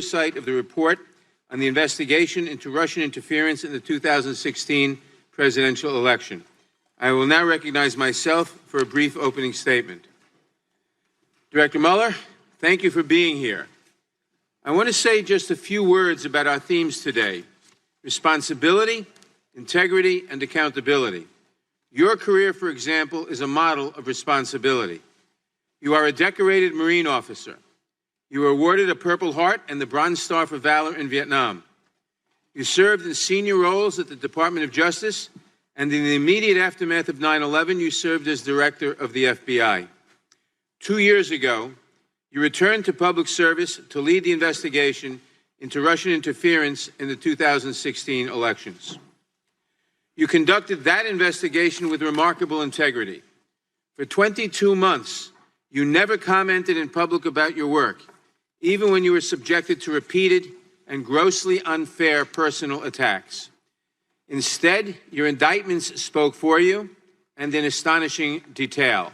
oversight of the report on the investigation into Russian interference in the 2016 presidential election. I will now recognize myself for a brief opening statement. Director Mueller, thank you for being here. I want to say just a few words about our themes today: responsibility, integrity, and accountability. Your career, for example, is a model of responsibility. You are a decorated Marine officer. You were awarded a Purple Heart and the Bronze Star for Valor in Vietnam. You served in senior roles at the Department of Justice, and in the immediate aftermath of 9/11, you served as director of the FBI. 2 years ago, you returned to public service to lead the investigation into Russian interference in the 2016 elections. You conducted that investigation with remarkable integrity. For 22 months, you never commented in public about your work, even when you were subjected to repeated and grossly unfair personal attacks. Instead, your indictments spoke for you, and in astonishing detail.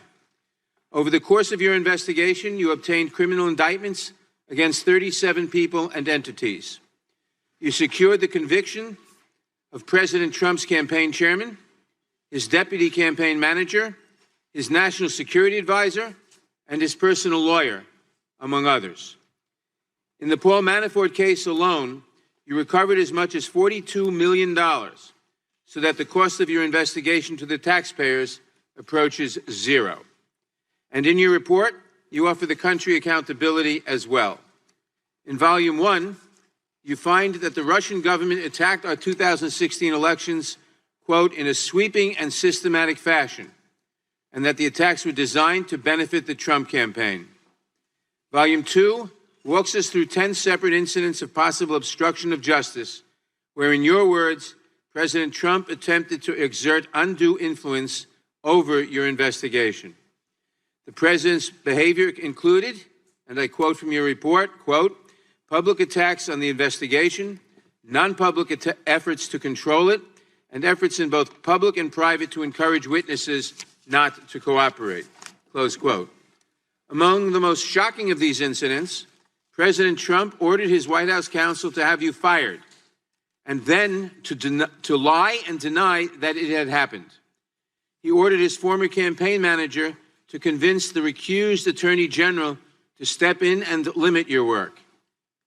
Over the course of your investigation, you obtained criminal indictments against 37 people and entities. You secured the conviction of President Trump's campaign chairman, his deputy campaign manager, his national security advisor, and his personal lawyer, among others. In the Paul Manafort case alone, you recovered as much as $42 million, so that the cost of your investigation to the taxpayers approaches zero. And in your report, you offer the country accountability as well. In Volume 1, you find that the Russian government attacked our 2016 elections, quote, in a sweeping and systematic fashion, and that the attacks were designed to benefit the Trump campaign. Volume 2 walks us through 10 separate incidents of possible obstruction of justice, where, in your words, President Trump attempted to exert undue influence over your investigation. The president's behavior included, and I quote from your report, quote, public attacks on the investigation, non-public efforts to control it, and efforts in both public and private to encourage witnesses not to cooperate, close quote. Among the most shocking of these incidents, President Trump ordered his White House counsel to have you fired, and then to lie and deny that it had happened. He ordered his former campaign manager to convince the recused Attorney General to step in and limit your work.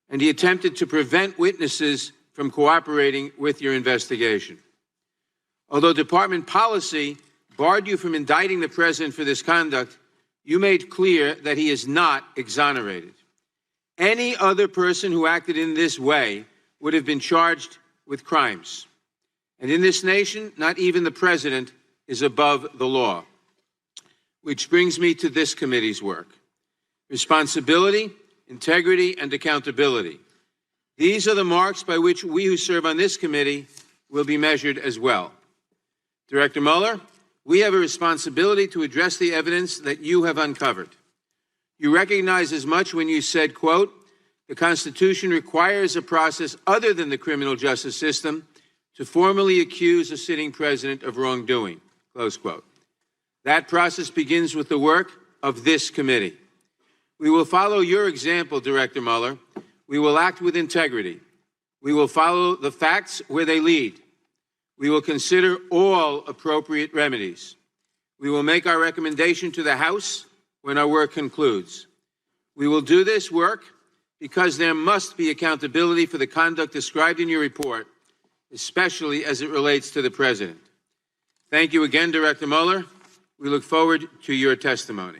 And he attempted to prevent witnesses from cooperating with your investigation. Although department policy barred you from indicting the president for this conduct, you made clear that he is not exonerated. Any other person who acted in this way would have been charged with crimes. And in this nation, not even the president is above the law. Which brings me to this committee's work: responsibility, integrity, and accountability. These are the marks by which we who serve on this committee will be measured as well. Director Mueller, we have a responsibility to address the evidence that you have uncovered. You recognize as much when you said, quote, the Constitution requires a process other than the criminal justice system to formally accuse a sitting president of wrongdoing, close quote. That process begins with the work of this committee. We will follow your example, Director Mueller. We will act with integrity. We will follow the facts where they lead. We will consider all appropriate remedies. We will make our recommendation to the House when our work concludes. We will do this work because there must be accountability for the conduct described in your report, especially as it relates to the president. Thank you again, Director Mueller. We look forward to your testimony.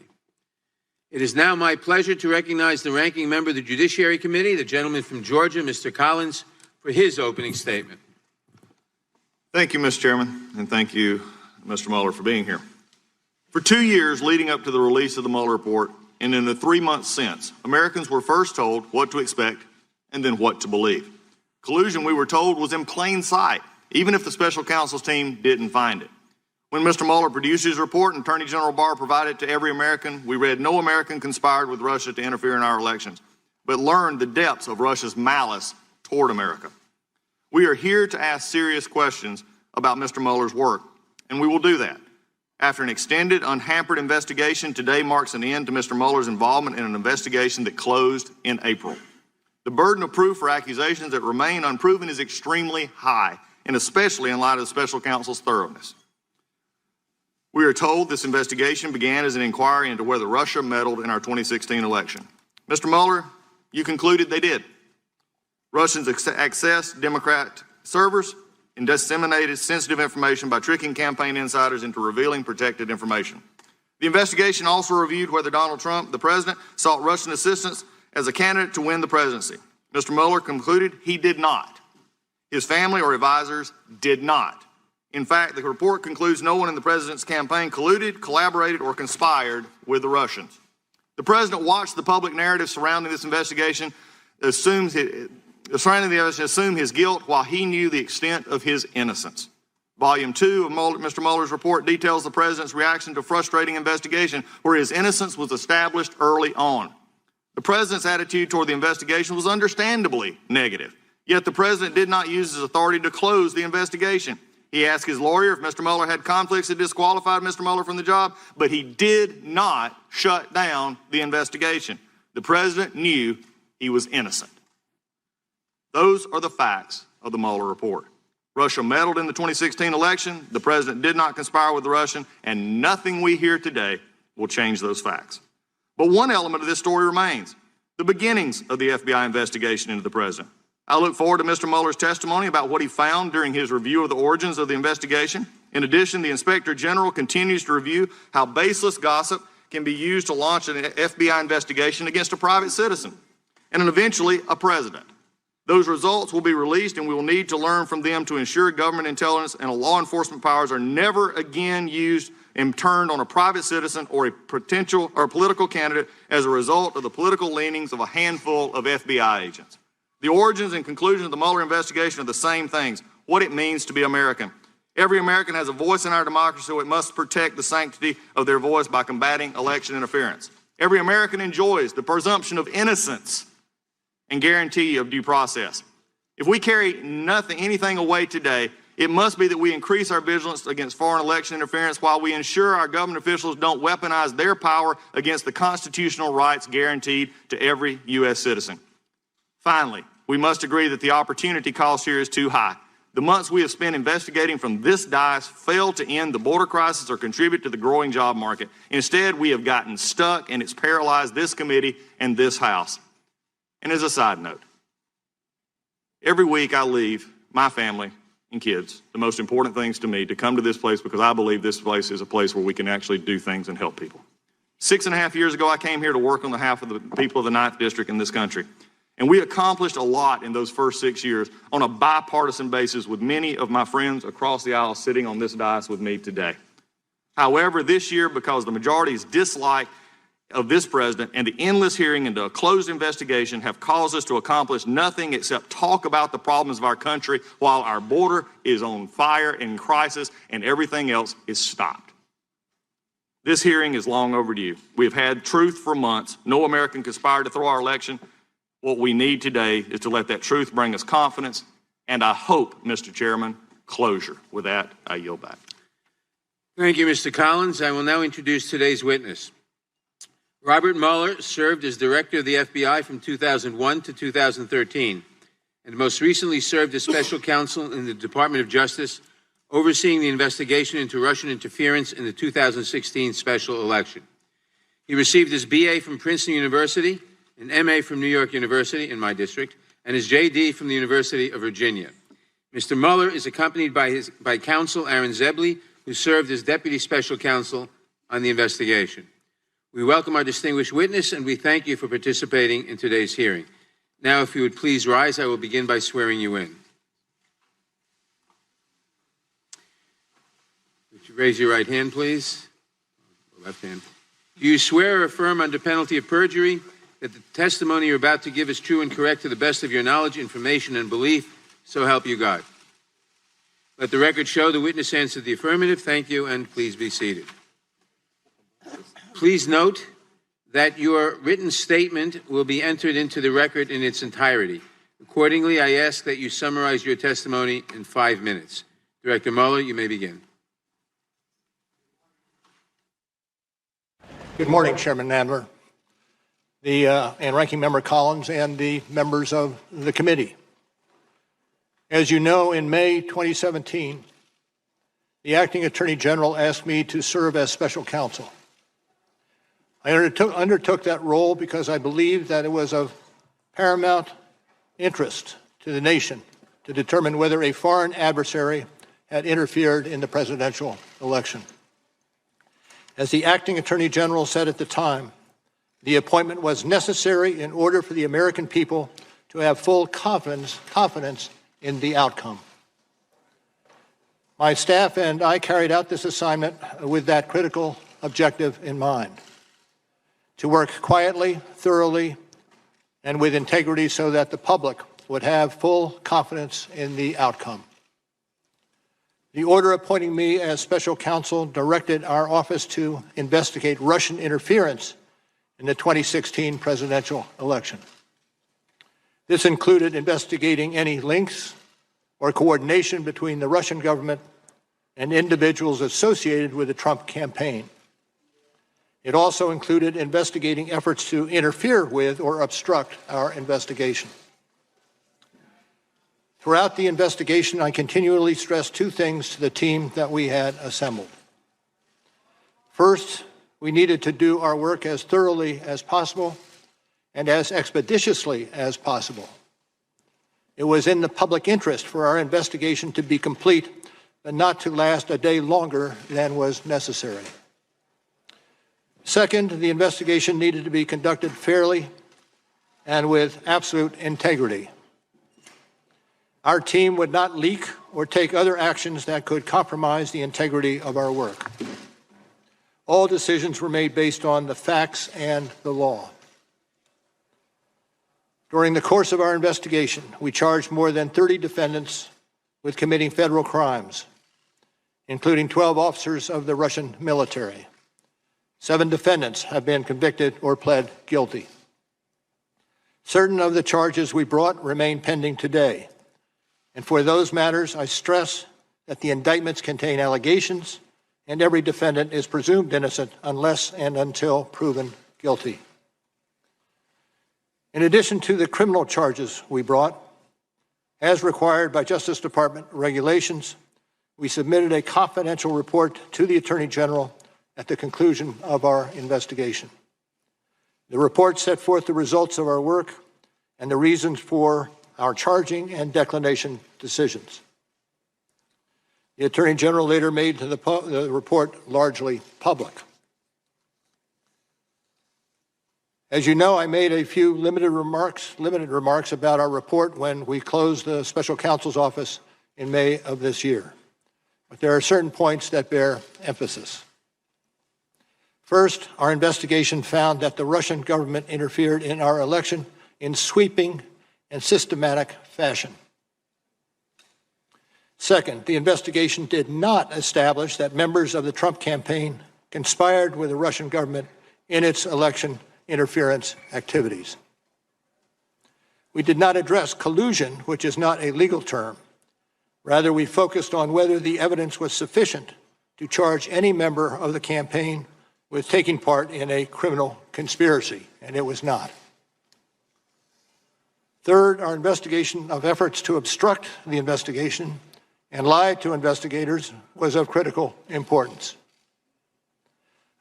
It is now my pleasure to recognize the ranking member of the Judiciary Committee, the gentleman from Georgia, Mr. Collins, for his opening statement. Thank you, Mr. Chairman, and thank you, Mr. Mueller, for being here. For 2 years leading up to the release of the Mueller report, and in the 3 months since, Americans were first told what to expect and then what to believe. Collusion, we were told, was in plain sight, even if the special counsel's team didn't find it. When Mr. Mueller produced his report and Attorney General Barr provided it to every American, we read no American conspired with Russia to interfere in our elections, but learned the depths of Russia's malice toward America. We are here to ask serious questions about Mr. Mueller's work, and we will do that. After an extended, unhampered investigation, today marks an end to Mr. Mueller's involvement in an investigation that closed in April. The burden of proof for accusations that remain unproven is extremely high, and especially in light of the special counsel's thoroughness. We are told this investigation began as an inquiry into whether Russia meddled in our 2016 election. Mr. Mueller, you concluded they did. Russians accessed Democrat servers and disseminated sensitive information by tricking campaign insiders into revealing protected information. The investigation also reviewed whether Donald Trump, the president, sought Russian assistance as a candidate to win the presidency. Mr. Mueller concluded he did not. His family or advisors did not. In fact, the report concludes no one in the president's campaign colluded, collaborated, or conspired with the Russians. The president watched the public narrative surrounding this investigation, assume his guilt while he knew the extent of his innocence. Volume 2 of Mr. Mueller's report details the president's reaction to a frustrating investigation where his innocence was established early on. The president's attitude toward the investigation was understandably negative, yet the president did not use his authority to close the investigation. He asked his lawyer if Mr. Mueller had conflicts that disqualified Mr. Mueller from the job, but he did not shut down the investigation. The president knew he was innocent. Those are the facts of the Mueller report. Russia meddled in the 2016 election. The president did not conspire with the Russian, and nothing we hear today will change those facts. But one element of this story remains: the beginnings of the FBI investigation into the president. I look forward to Mr. Mueller's testimony about what he found during his review of the origins of the investigation. In addition, the Inspector General continues to review how baseless gossip can be used to launch an FBI investigation against a private citizen and eventually a president. Those results will be released, and we will need to learn from them to ensure government intelligence and law enforcement powers are never again used and turned on a private citizen or a potential or political candidate as a result of the political leanings of a handful of FBI agents. The origins and conclusions of the Mueller investigation are the same things: what it means to be American. Every American has a voice in our democracy, so it must protect the sanctity of their voice by combating election interference. Every American enjoys the presumption of innocence and guarantee of due process. If we carry anything away today, it must be that we increase our vigilance against foreign election interference while we ensure our government officials don't weaponize their power against the constitutional rights guaranteed to every U.S. citizen. Finally, we must agree that the opportunity cost here is too high. The months we have spent investigating from this dais failed to end the border crisis or contribute to the growing job market. Instead, we have gotten stuck, and it's paralyzed this committee and this House. And as a side note, every week I leave my family and kids, the most important things to me, to come to this place because I believe this place is a place where we can actually do things and help people. 6.5 years ago, I came here to work on behalf of the people of the 9th District in this country. And we accomplished a lot in those first 6 years on a bipartisan basis with many of my friends across the aisle sitting on this dais with me today. However, this year, because the majority's dislike of this president and the endless hearing into a closed investigation have caused us to accomplish nothing except talk about the problems of our country while our border is on fire and in crisis and everything else is stopped. This hearing is long overdue. We have had truth for months. No American conspired to throw our election. What we need today is to let that truth bring us confidence and, I hope, Mr. Chairman, closure. With that, I yield back. Thank you, Mr. Collins. I will now introduce today's witness. Robert Mueller served as director of the FBI from 2001 to 2013, and most recently served as special counsel in the Department of Justice, overseeing the investigation into Russian interference in the 2016 special election. He received his BA from Princeton University, an MA from New York University in my district, and his JD from the University of Virginia. Mr. Mueller is accompanied by counsel Aaron Zebley, who served as deputy special counsel on the investigation. We welcome our distinguished witness, and we thank you for participating in today's hearing. Now, if you would please rise, I will begin by swearing you in. Would you raise your right hand, please? Left hand. Do you swear or affirm under penalty of perjury that the testimony you're about to give is true and correct to the best of your knowledge, information, and belief, so help you God? Let the record show the witness answered the affirmative. Thank you, and please be seated. Please note that your written statement will be entered into the record in its entirety. Accordingly, I ask that you summarize your testimony in 5 minutes. Director Mueller, you may begin. Good morning, Chairman Nadler. and Ranking Member Collins and the members of the committee. As you know, in May 2017, the Acting Attorney General asked me to serve as special counsel. I undertook that role because I believed that it was of paramount interest to the nation to determine whether a foreign adversary had interfered in the presidential election. As the Acting Attorney General said at the time, the appointment was necessary in order for the American people to have full confidence in the outcome. My staff and I carried out this assignment with that critical objective in mind: to work quietly, thoroughly, and with integrity so that the public would have full confidence in the outcome. The order appointing me as special counsel directed our office to investigate Russian interference in the 2016 presidential election. This included investigating any links or coordination between the Russian government and individuals associated with the Trump campaign. It also included investigating efforts to interfere with or obstruct our investigation. Throughout the investigation, I continually stressed two things to the team that we had assembled. First, we needed to do our work as thoroughly as possible and as expeditiously as possible. It was in the public interest for our investigation to be complete, but not to last a day longer than was necessary. Second, the investigation needed to be conducted fairly and with absolute integrity. Our team would not leak or take other actions that could compromise the integrity of our work. All decisions were made based on the facts and the law. During the course of our investigation, we charged more than 30 defendants with committing federal crimes, including 12 officers of the Russian military. 7 defendants have been convicted or pled guilty. Certain of the charges we brought remain pending today. And for those matters, I stress that the indictments contain allegations and every defendant is presumed innocent unless and until proven guilty. In addition to the criminal charges we brought, as required by Justice Department regulations, we submitted a confidential report to the Attorney General at the conclusion of our investigation. The report set forth the results of our work and the reasons for our charging and declination decisions. The Attorney General later made the report largely public. As you know, I made a few limited remarks about our report when we closed the special counsel's office in May of this year. But there are certain points that bear emphasis. First, our investigation found that the Russian government interfered in our election in sweeping and systematic fashion. Second, the investigation did not establish that members of the Trump campaign conspired with the Russian government in its election interference activities. We did not address collusion, which is not a legal term. Rather, we focused on whether the evidence was sufficient to charge any member of the campaign with taking part in a criminal conspiracy, and it was not. Third, our investigation of efforts to obstruct the investigation and lie to investigators was of critical importance.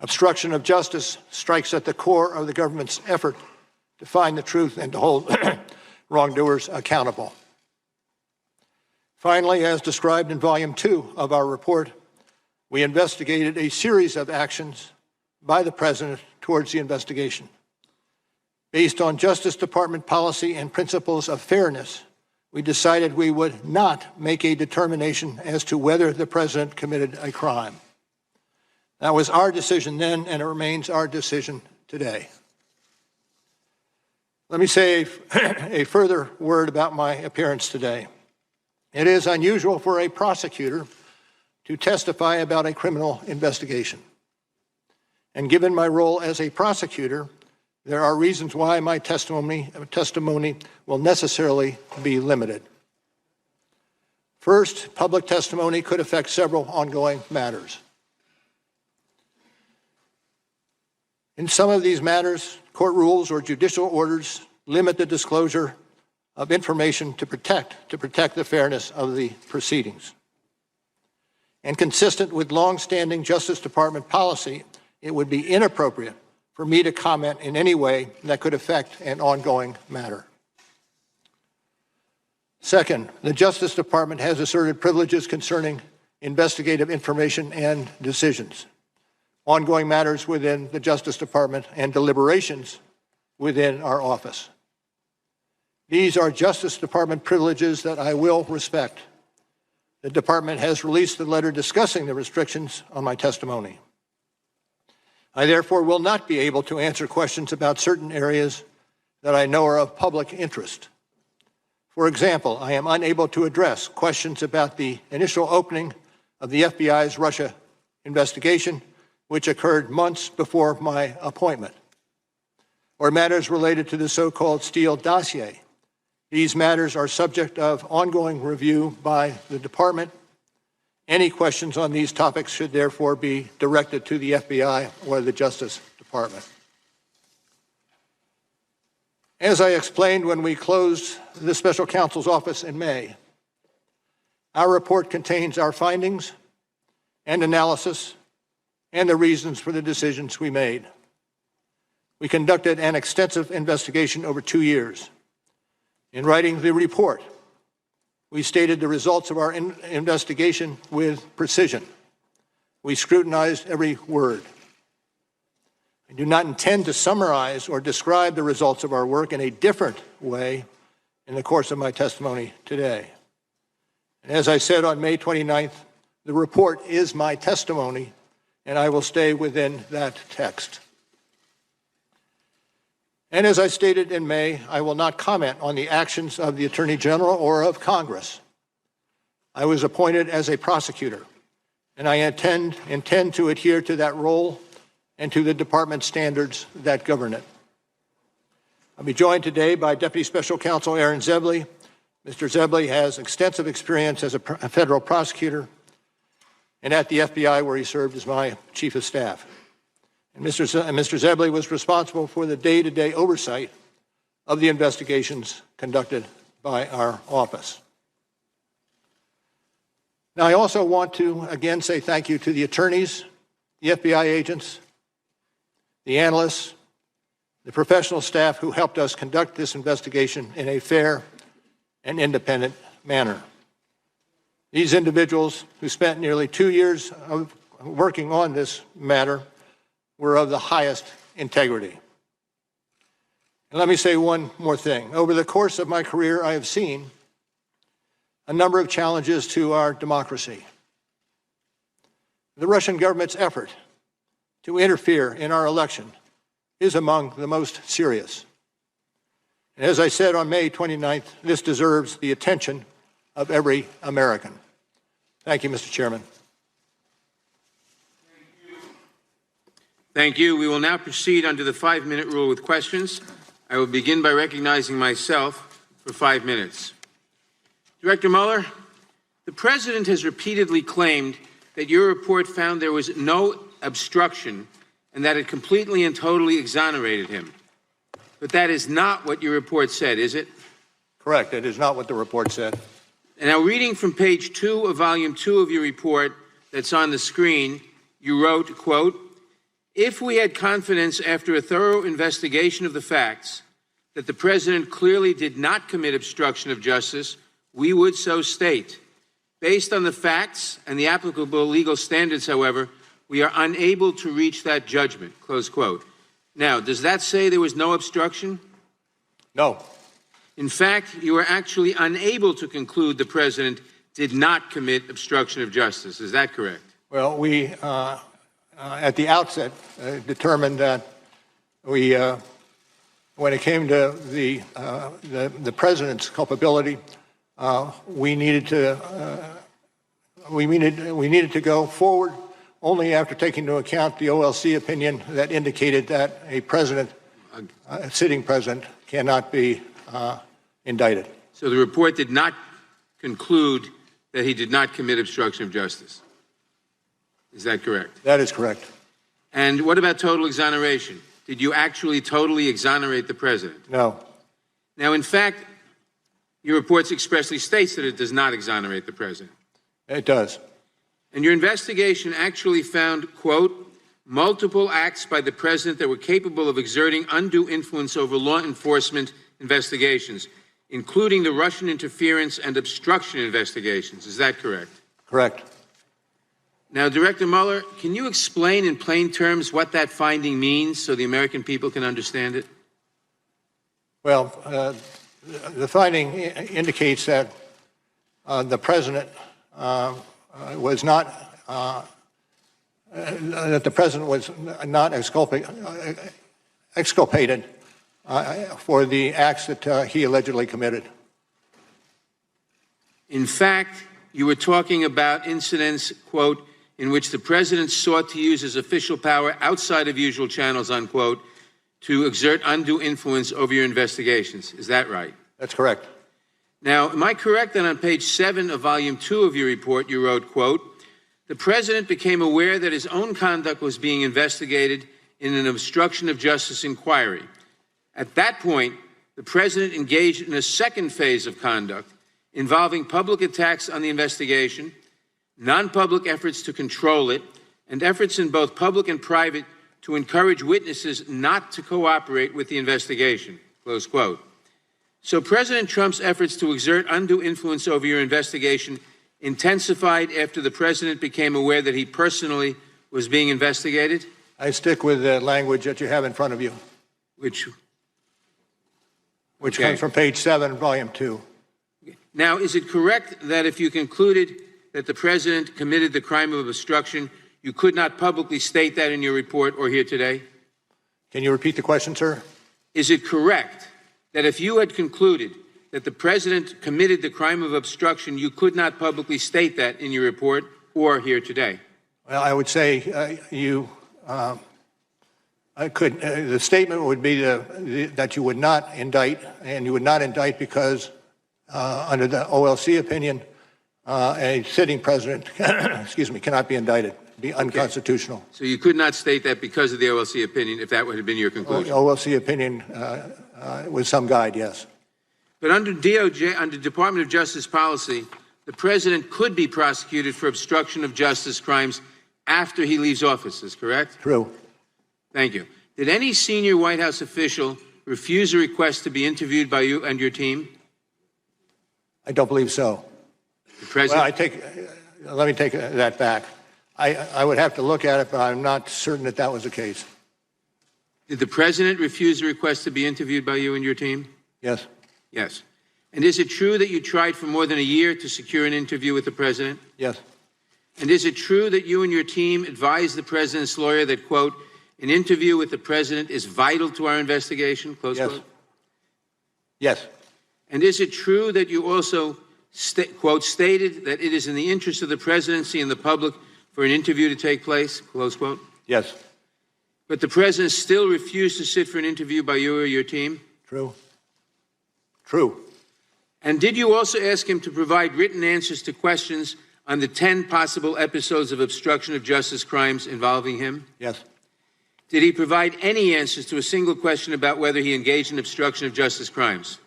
Obstruction of justice strikes at the core of the government's effort to find the truth and to hold wrongdoers accountable. Finally, as described in Volume 2 of our report, we investigated a series of actions by the President towards the investigation. Based on Justice Department policy and principles of fairness, we decided we would not make a determination as to whether the President committed a crime. That was our decision then, and it remains our decision today. Let me say a further word about my appearance today. It is unusual for a prosecutor to testify about a criminal investigation. And given my role as a prosecutor, there are reasons why my testimony will necessarily be limited. First, public testimony could affect several ongoing matters. In some of these matters, court rules or judicial orders limit the disclosure of information to protect the fairness of the proceedings. And consistent with long-standing Justice Department policy, it would be inappropriate for me to comment in any way that could affect an ongoing matter. Second, the Justice Department has asserted privileges concerning investigative information and decisions, ongoing matters within the Justice Department, and deliberations within our office. These are Justice Department privileges that I will respect. The Department has released a letter discussing the restrictions on my testimony. I therefore will not be able to answer questions about certain areas that I know are of public interest. For example, I am unable to address questions about the initial opening of the FBI's Russia investigation, which occurred months before my appointment, or matters related to the so-called Steele dossier. These matters are subject of ongoing review by the Department. Any questions on these topics should therefore be directed to the FBI or the Justice Department. As I explained when we closed the Special Counsel's office in May, our report contains our findings and analysis and the reasons for the decisions we made. We conducted an extensive investigation over 2 years. In writing the report, we stated the results of our investigation with precision. We scrutinized every word. I do not intend to summarize or describe the results of our work in a different way in the course of my testimony today. And as I said on May 29th, the report is my testimony, and I will stay within that text. And as I stated in May, I will not comment on the actions of the Attorney General or of Congress. I was appointed as a prosecutor, and I intend to adhere to that role and to the Department standards that govern it. I'll be joined today by Deputy Special Counsel Aaron Zebley. Mr. Zebley has extensive experience as a federal prosecutor and at the FBI, where he served as my chief of staff. And Mr. Zebley was responsible for the day-to-day oversight of the investigations conducted by our office. Now, I also want to again say thank you to the attorneys, the FBI agents, the analysts, the professional staff who helped us conduct this investigation in a fair and independent manner. These individuals who spent nearly 2 years of working on this matter were of the highest integrity. And let me say one more thing. Over the course of my career, I have seen a number of challenges to our democracy. The Russian government's effort to interfere in our election is among the most serious. And as I said on May 29th, this deserves the attention of every American. Thank you, Mr. Chairman. Thank you. We will now proceed under the 5-minute rule with questions. I will begin by recognizing myself for 5 minutes. Director Mueller, the President has repeatedly claimed that your report found there was no obstruction and that it completely and totally exonerated him. But that is not what your report said, is it? Correct. It is not what the report said. And now, reading from page 2 of volume 2 of your report that's on the screen, you wrote, quote, "If we had confidence after a thorough investigation of the facts that the President clearly did not commit obstruction of justice, we would so state. Based on the facts and the applicable legal standards, however, we are unable to reach that judgment," close quote. Now, does that say there was no obstruction? No. In fact, you are actually unable to conclude the President did not commit obstruction of justice. Is that correct? Well, we, at the outset, determined that we, when it came to the President's culpability, we needed to go forward only after taking into account the OLC opinion that indicated that a sitting president, cannot be indicted. So the report did not conclude that he did not commit obstruction of justice. Is that correct? That is correct. And what about total exoneration? did you actually totally exonerate the president? No. Now, in fact, your reports expressly states that it does not exonerate the president. It does. And your investigation actually found, quote, multiple acts by the president that were capable of exerting undue influence over law enforcement investigations, including the Russian interference and obstruction investigations. Is that correct? Correct. Now, Director Mueller, can you explain in plain terms what that finding means so the American people can understand it? Well, the finding indicates that the president was not exculpated for the acts that he allegedly committed. In fact, you were talking about incidents, quote, in which the president sought to use his official power outside of usual channels, unquote, to exert undue influence over your investigations. Is that right? That's correct. Now, am I correct that on page 7 of volume 2 of your report, you wrote, quote, the president became aware that his own conduct was being investigated in an obstruction of justice inquiry. At that point, the president engaged in a second phase of conduct involving public attacks on the investigation, non-public efforts to control it, and efforts in both public and private to encourage witnesses not to cooperate with the investigation, close quote. So President Trump's efforts to exert undue influence over your investigation intensified after the president became aware that he personally was being investigated? I stick with the language that you have in front of you, which okay. comes from page 7, volume 2. Now, is it correct that if you concluded that the president committed the crime of obstruction, you could not publicly state that in your report or here today? Can you repeat the question, sir? Is it correct that if you had concluded that the president committed the crime of obstruction, you could not publicly state that in your report or here today? Well, I would say the statement would be that you would not indict, and you would not indict because under the OLC opinion, a sitting president, excuse me, cannot be indicted, be unconstitutional. So you could not state that because of the OLC opinion, if that would have been your conclusion? OLC opinion was some guide, yes. But under DOJ, under Department of Justice policy, the president could be prosecuted for obstruction of justice crimes after he leaves office, is correct? True. Thank you. Did any senior White House official refuse a request to be interviewed by you and your team? I don't believe so. The president? Well, let me take that back. I would have to look at it, but I'm not certain that that was the case. Did the president refuse a request to be interviewed by you and your team? Yes. Yes. And is it true that you tried for more than a year to secure an interview with the president? Yes. And is it true that you and your team advised the president's lawyer that, quote, an interview with the president is vital to our investigation, close quote? Yes. And is it true that you also, quote, stated that it is in the interest of the presidency and the public for an interview to take place, close quote? Yes. But the president still refused to sit for an interview by you or your team? True. True. And did you also ask him to provide written answers to questions on the 10 possible episodes of obstruction of justice crimes involving him? Yes. Did he provide any answers to a single question about whether he engaged in obstruction of justice crimes?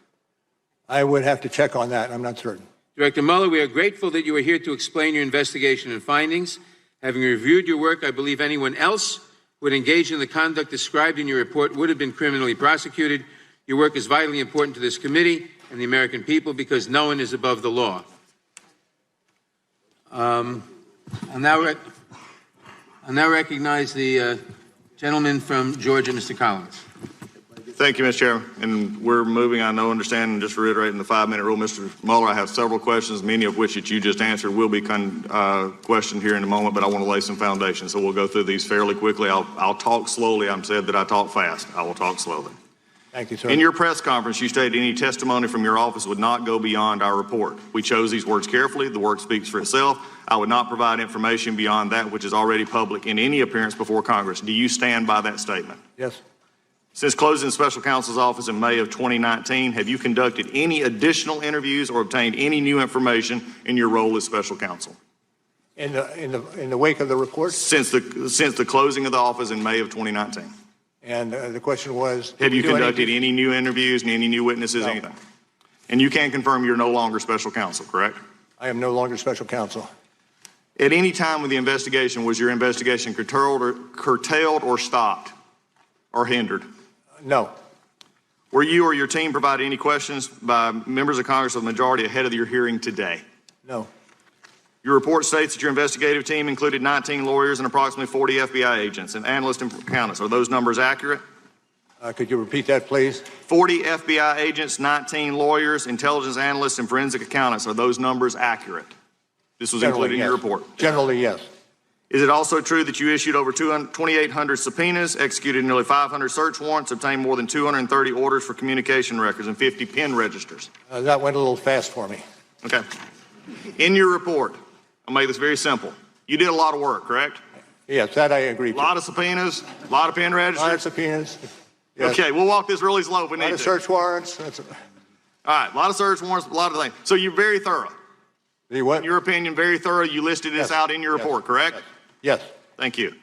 I would have to check on that. I'm not certain. Director Mueller, we are grateful that you are here to explain your investigation and findings. Having reviewed your work, I believe anyone else who would engage in the conduct described in your report would have been criminally prosecuted. Your work is vitally important to this committee and the American people because no one is above the law. I'll now recognize the gentleman from Georgia, Mr. Collins. Thank you, Mr. Chairman. And we're moving, I know, understanding, just reiterating the 5-minute rule. Mr. Mueller, I have several questions, many of which that you just answered will be questioned here in a moment, but I want to lay some foundation. So we'll go through these fairly quickly. I'll talk slowly. I'm said that I talk fast. I will talk slowly. Thank you, sir. In your press conference, you stated any testimony from your office would not go beyond our report. We chose these words carefully. The work speaks for itself. I would not provide information beyond that which is already public in any appearance before Congress. Do you stand by that statement? Yes. Since closing the special counsel's office in May of 2019, have you conducted any additional interviews or obtained any new information in your role as special counsel? In the wake of the report? Since the closing of the office in May of 2019. And the question was, Have you do conducted anything- any new interviews, any new witnesses, No. anything? And you can confirm you're no longer special counsel, correct? I am no longer special counsel. At any time with the investigation, was your investigation curtailed or stopped or hindered? No. Were you or your team provided any questions by members of Congress of the majority ahead of your hearing today? No. Your report states that your investigative team included 19 lawyers and approximately 40 FBI agents and analysts and accountants. Are those numbers accurate? Could you repeat that, please? 40 FBI agents, 19 lawyers, intelligence analysts, and forensic accountants. Are those numbers accurate? This was included in your report. Generally, yes. Is it also true that you issued over 2,800 subpoenas, executed nearly 500 search warrants, obtained more than 230 orders for communication records, and 50 pen registers? That went a little fast for me. Okay. In your report, I'll make this very simple. You did a lot of work, correct? Yes, that I agree A lot of subpoenas, a lot of pen A lot of registers. subpoenas. Yes. Okay, we'll walk this really slow if we A need lot to. of search warrants. All right, a lot of search warrants, a lot of things. So you're very thorough. What? In your opinion, very thorough. You listed this Yes. out in your report, correct? Yes. Thank you.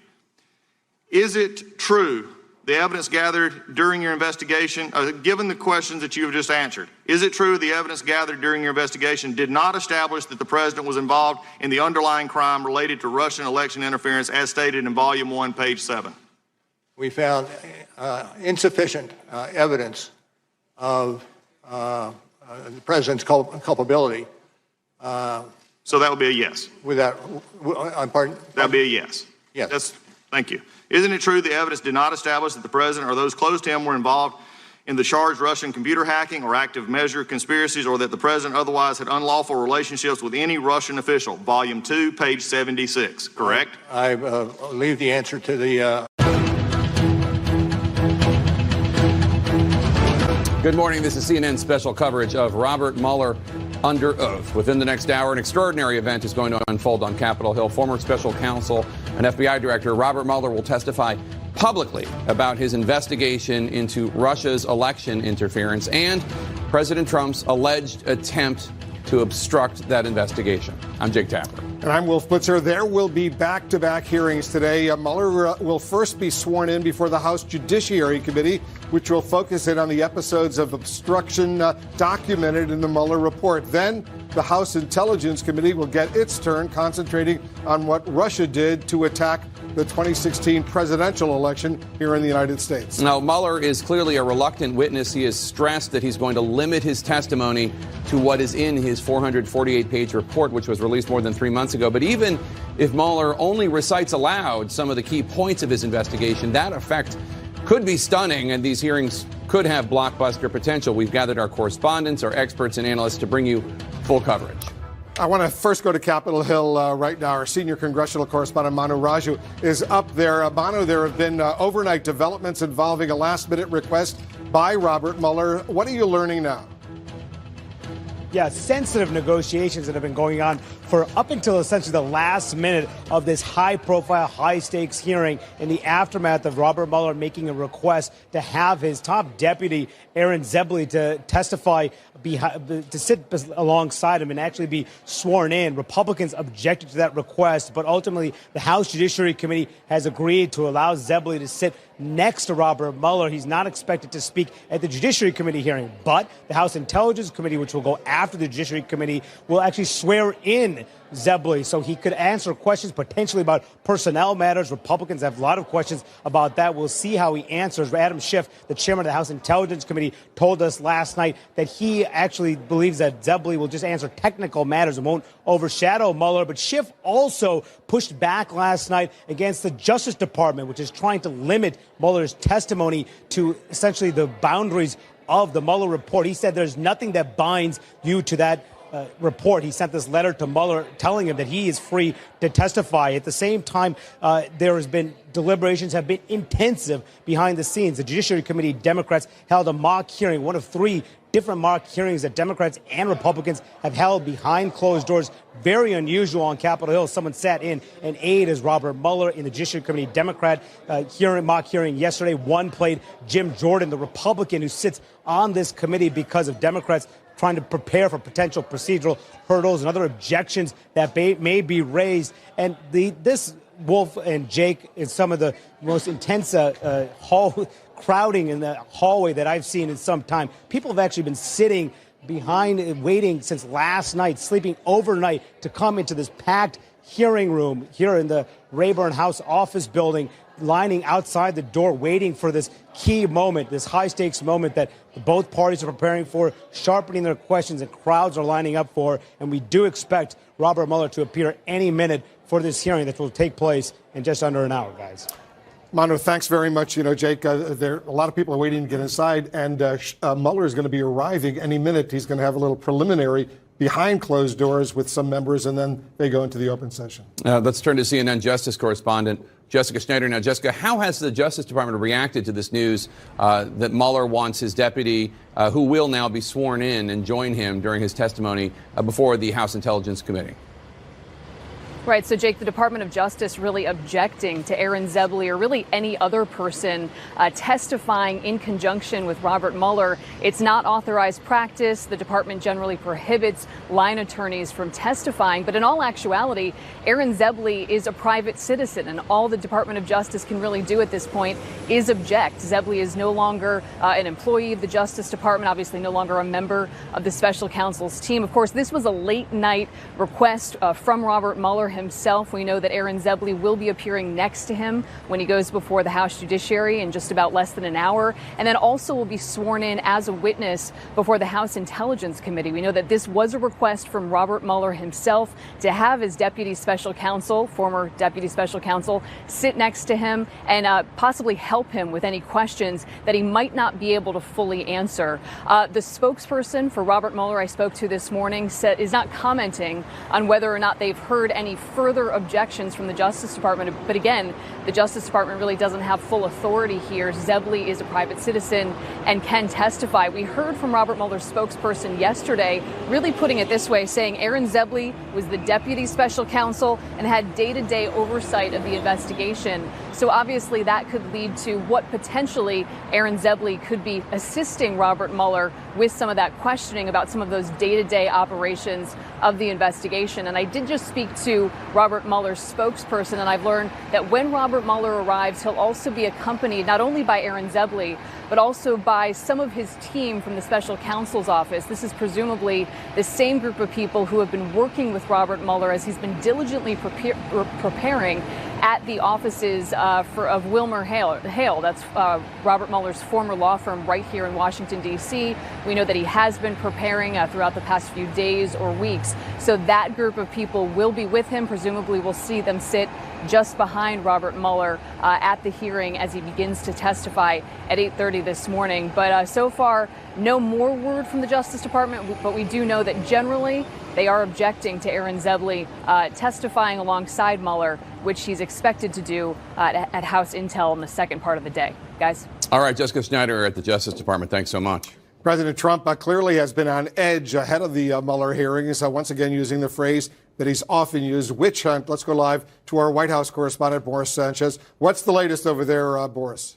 Is it true the evidence gathered during your investigation, given the questions that you have just answered, is it true the evidence gathered during your investigation did not establish that the president was involved in the underlying crime related to Russian election interference as stated in Volume 1, page 7? We found insufficient evidence of the president's culpability. So that would be a yes. With that, I'm pardon? That would be a yes. Yes. Thank you. Isn't it true the evidence did not establish that the president or those close to him were involved in the charged Russian computer hacking or active measure conspiracies, or that the president otherwise had unlawful relationships with any Russian official? Volume 2, page 76, correct? I leave the answer to the... Good morning. This is CNN special coverage of Robert Mueller under oath. Within the next hour, an extraordinary event is going to unfold on Capitol Hill. Former special counsel and FBI director Robert Mueller will testify publicly about his investigation into Russia's election interference and President Trump's alleged attempt to obstruct that investigation. I'm Jake Tapper. And I'm Wolf Blitzer. There will be back-to-back hearings today. Mueller will first be sworn in before the House Judiciary Committee, which will focus in on the episodes of obstruction documented in the Mueller report. Then the House Intelligence Committee will get its turn, concentrating on what Russia did to attack the 2016 presidential election here in the United States. Now, Mueller is clearly a reluctant witness. He has stressed that he's going to limit his testimony to what is in his 448-page report, which was released more than 3 months ago. But even if Mueller only recites aloud some of the key points of his investigation, that effect could be stunning, and these hearings could have blockbuster potential. We've gathered our correspondents, our experts, and analysts to bring you full coverage. I want to first go to Capitol Hill right now. Our senior congressional correspondent, Manu Raju, is up there. Manu, there have been overnight developments involving a last-minute request by Robert Mueller. What are you learning now? Yeah, sensitive negotiations that have been going on for up until essentially the last minute of this high-profile, high-stakes hearing in the aftermath of Robert Mueller making a request to have his top deputy, Aaron Zebley, to testify, to sit alongside him and actually be sworn in. Republicans objected to that request, but ultimately the House Judiciary Committee has agreed to allow Zebley to sit next to Robert Mueller. He's not expected to speak at the Judiciary Committee hearing, but the House Intelligence Committee, which will go after the Judiciary Committee, will actually swear in Zebley so he could answer questions potentially about personnel matters. Republicans have a lot of questions about that. We'll see how he answers. Adam Schiff, the chairman of the House Intelligence Committee, told us last night that he actually believes that Zebley will just answer technical matters and won't overshadow Mueller. But Schiff also pushed back last night against the Justice Department, which is trying to limit Mueller's testimony to essentially the boundaries of the Mueller report. He said there's nothing that binds you to that report. He sent this letter to Mueller telling him that he is free to testify. At the same time, there has been deliberations have been intensive behind the scenes. The Judiciary Committee Democrats held a mock hearing, one of 3 different mock hearings that Democrats and Republicans have held behind closed doors. Very unusual on Capitol Hill. Someone sat in and aid as Robert Mueller in the Judiciary Committee Democrat mock hearing yesterday. One played Jim Jordan, the Republican who sits on this committee because of Democrats trying to prepare for potential procedural hurdles and other objections that may be raised. And this Wolf and Jake, is some of the most intense crowding in the hallway that I've seen in some time. People have actually been sitting behind and waiting since last night, sleeping overnight to come into this packed hearing room here in the Rayburn House office building, lining outside the door, waiting for this key moment, this high-stakes moment that both parties are preparing for, sharpening their questions, and crowds are lining up for. And we do expect Robert Mueller to appear any minute for this hearing that will take place in just under an hour, guys. Manu, thanks very much. Jake, a lot of people are waiting to get inside, and Mueller is going to be arriving any minute. He's going to have a little preliminary behind closed doors with some members, and then they go into the open session. Let's turn to CNN Justice correspondent Jessica Schneider. Now, Jessica, how has the Justice Department reacted to this news that Mueller wants his deputy, who will now be sworn in, and join him during his testimony before the House Intelligence Committee? Right. So, Jake, the Department of Justice really objecting to Aaron Zebley or really any other person testifying in conjunction with Robert Mueller. It's not authorized practice. The department generally prohibits line attorneys from testifying. But in all actuality, Aaron Zebley is a private citizen, and all the Department of Justice can really do at this point is object. Zebley is no longer an employee of the Justice Department, obviously no longer a member of the special counsel's team. Of course, this was a late night request from Robert Mueller himself. We know that Aaron Zebley will be appearing next to him when he goes before the House Judiciary in just about less than an hour, and then also will be sworn in as a witness before the House Intelligence Committee. We know that this was a request from Robert Mueller himself to have his deputy special counsel, former deputy special counsel, sit next to him and possibly help him with any questions that he might not be able to fully answer. The spokesperson for Robert Mueller I spoke to this morning is not commenting on whether or not they've heard any further objections from the Justice Department. But again, the Justice Department really doesn't have full authority here. Zebley is a private citizen and can testify. We heard from Robert Mueller's spokesperson yesterday, really putting it this way, saying Aaron Zebley was the deputy special counsel and had day-to-day oversight of the investigation. So obviously that could lead to what potentially Aaron Zebley could be assisting Robert Mueller with some of that questioning about some of those day-to-day operations of the investigation. And I did just speak to Robert Mueller's spokesperson, and I've learned that when Robert Mueller arrives, he'll also be accompanied not only by Aaron Zebley, but also by some of his team from the special counsel's office. This is presumably the same group of people who have been working with Robert Mueller as he's been diligently preparing at the offices of Wilmer Hale. That's Robert Mueller's former law firm right here in Washington, D.C. We know that he has been preparing throughout the past few days or weeks. So that group of people will be with him. Presumably we'll see them sit just behind Robert Mueller at the hearing as he begins to testify at 8:30 this morning. But so far, no more word from the Justice Department, but we do know that generally they are objecting to Aaron Zebley testifying alongside Mueller, which he's expected to do at House Intel in the second part of the day. Guys? All right, Jessica Schneider at the Justice Department. Thanks so much. President Trump clearly has been on edge ahead of the Mueller hearings, once again using the phrase that he's often used, witch hunt. Let's go live to our White House correspondent, Boris Sanchez. What's the latest over there, Boris?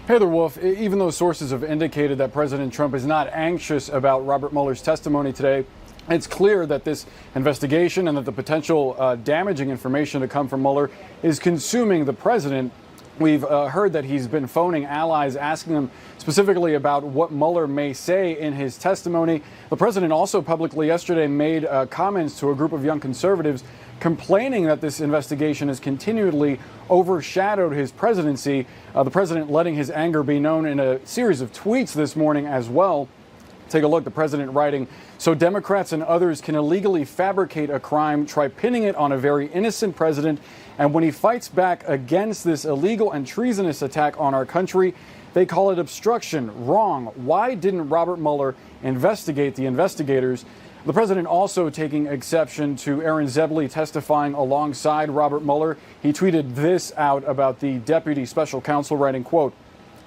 Hey there, Wolf. Even though sources have indicated that President Trump is not anxious about Robert Mueller's testimony today, it's clear that this investigation and that the potential damaging information to come from Mueller is consuming the president. We've heard that he's been phoning allies, asking them specifically about what Mueller may say in his testimony. The president also publicly yesterday made comments to a group of young conservatives complaining that this investigation has continually overshadowed his presidency. The president letting his anger be known in a series of tweets this morning as well. Take a look, the president writing, "So Democrats and others can illegally fabricate a crime, try pinning it on a very innocent president, and when he fights back against this illegal and treasonous attack on our country, they call it obstruction. Wrong. Why didn't Robert Mueller investigate the investigators?" The president also taking exception to Aaron Zebley testifying alongside Robert Mueller. He tweeted this out about the deputy special counsel, writing, quote,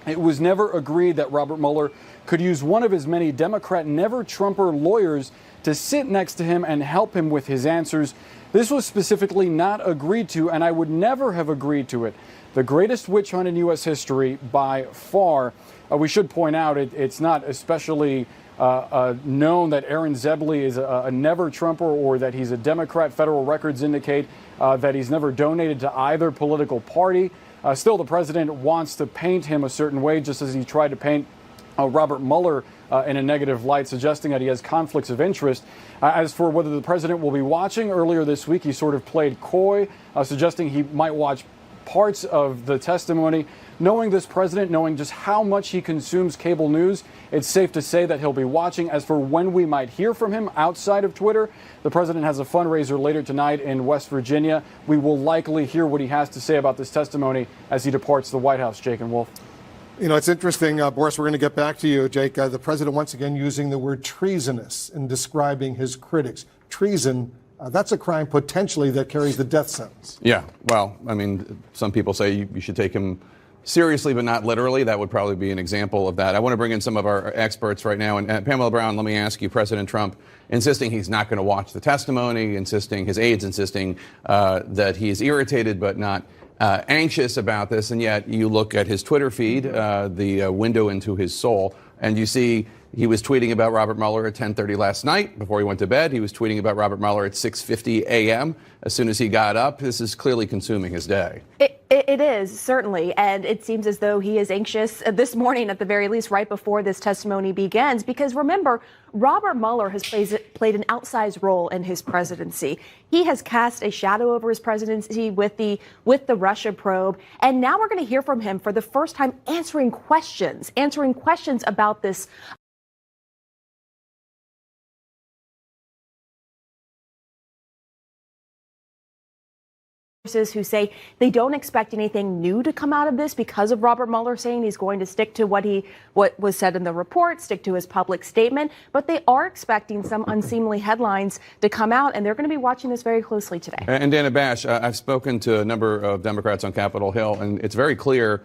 "It was never agreed that Robert Mueller could use one of his many Democrat never-Trumper lawyers to sit next to him and help him with his answers. This was specifically not agreed to, and I would never have agreed to it. The greatest witch hunt in U.S. history by far." We should point out it's not especially known that Aaron Zebley is a never-Trumper, or that he's a Democrat. Federal records indicate that he's never donated to either political party. Still, the president wants to paint him a certain way, just as he tried to paint Robert Mueller in a negative light, suggesting that he has conflicts of interest. As for whether the president will be watching, earlier this week he sort of played coy, suggesting he might watch parts of the testimony. Knowing this president, knowing just how much he consumes cable news, it's safe to say that he'll be watching. As for when we might hear from him outside of Twitter, the president has a fundraiser later tonight in West Virginia. We will likely hear what he has to say about this testimony as he departs the White House. Jake and Wolf. You know, it's interesting, Boris, we're going to get back to you, Jake. The president once again using the word treasonous in describing his critics. Treason, that's a crime potentially that carries the death sentence. Yeah, well, I mean, some people say you should take him seriously, but not literally. That would probably be an example of that. I want to bring in some of our experts right now. And Pamela Brown, let me ask you, President Trump insisting he's not going to watch the testimony, his aides insisting that he's irritated but not anxious about this. And yet you look at his Twitter feed, the window into his soul, and you see he was tweeting about Robert Mueller at 10:30 last night before he went to bed. He was tweeting about Robert Mueller at 6:50 a.m. as soon as he got up. This is clearly consuming his day. It is, certainly. And it seems as though he is anxious this morning, at the very least, right before this testimony begins. Because remember, Robert Mueller has played an outsized role in his presidency. He has cast a shadow over his presidency with the Russia probe. And now we're going to hear from him for the first time answering questions about this. Who say they don't expect anything new to come out of this because of Robert Mueller saying he's going to stick to what was said in the report, stick to his public statement. But they are expecting some unseemly headlines to come out, and they're going to be watching this very closely today. And Dana Bash, I've spoken to a number of Democrats on Capitol Hill, and it's very clear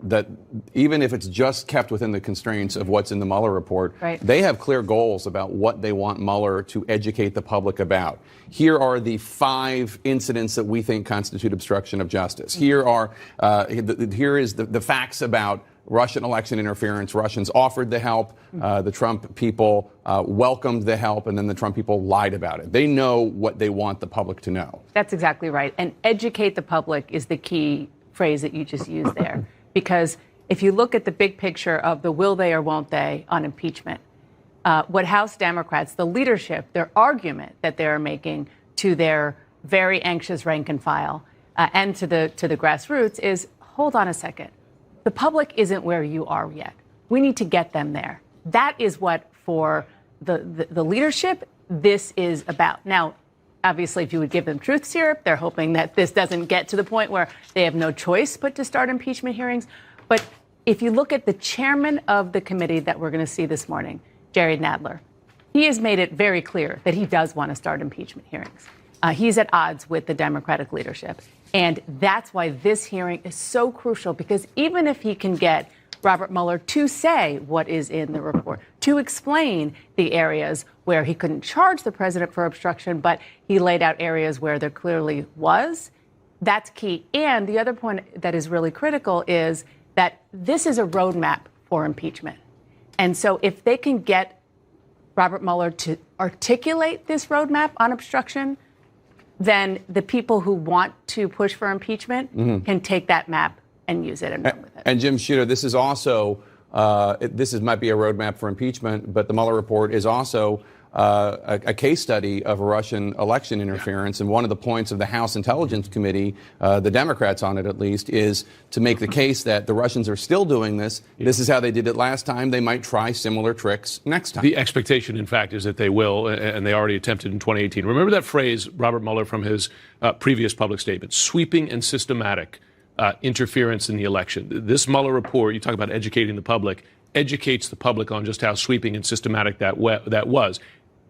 that even if it's just kept within the constraints of what's in the Mueller report, right, they have clear goals about what they want Mueller to educate the public about. Here are the 5 incidents that we think constitute obstruction of justice. Here is the facts about Russian election interference. Russians offered the help. The Trump people welcomed the help, and then the Trump people lied about it. They know what they want the public to know. That's exactly right. And educate the public is the key phrase that you just used there. Because if you look at the big picture of the will they or won't they on impeachment, what House Democrats, the leadership, their argument that they're making to their very anxious rank and file and to the grassroots is, hold on a second. The public isn't where you are yet. We need to get them there. That is what, for the leadership, this is about. Now, obviously, if you would give them truth syrup, they're hoping that this doesn't get to the point where they have no choice but to start impeachment hearings. But if you look at the chairman of the committee that we're going to see this morning, Jerry Nadler, he has made it very clear that he does want to start impeachment hearings. He's at odds with the Democratic leadership. And that's why this hearing is so crucial, because even if he can get Robert Mueller to say what is in the report, to explain the areas where he couldn't charge the president for obstruction, but he laid out areas where there clearly was, that's key. And the other point that is really critical is that this is a roadmap for impeachment. And so if they can get Robert Mueller to articulate this roadmap on obstruction, then the people who want to push for impeachment can take that map and use it and run with it. And Jim Sciutto, this is also, might be a roadmap for impeachment, but the Mueller report is also a case study of Russian election interference. And one of the points of the House Intelligence Committee, the Democrats on it at least, is to make the case that the Russians are still doing this. This is how they did it last time. They might try similar tricks next time. The expectation, in fact, is that they will, and they already attempted in 2018. Remember that phrase, Robert Mueller, from his previous public statement, sweeping and systematic interference in the election. This Mueller report, you talk about educating the public, educates the public on just how sweeping and systematic that was,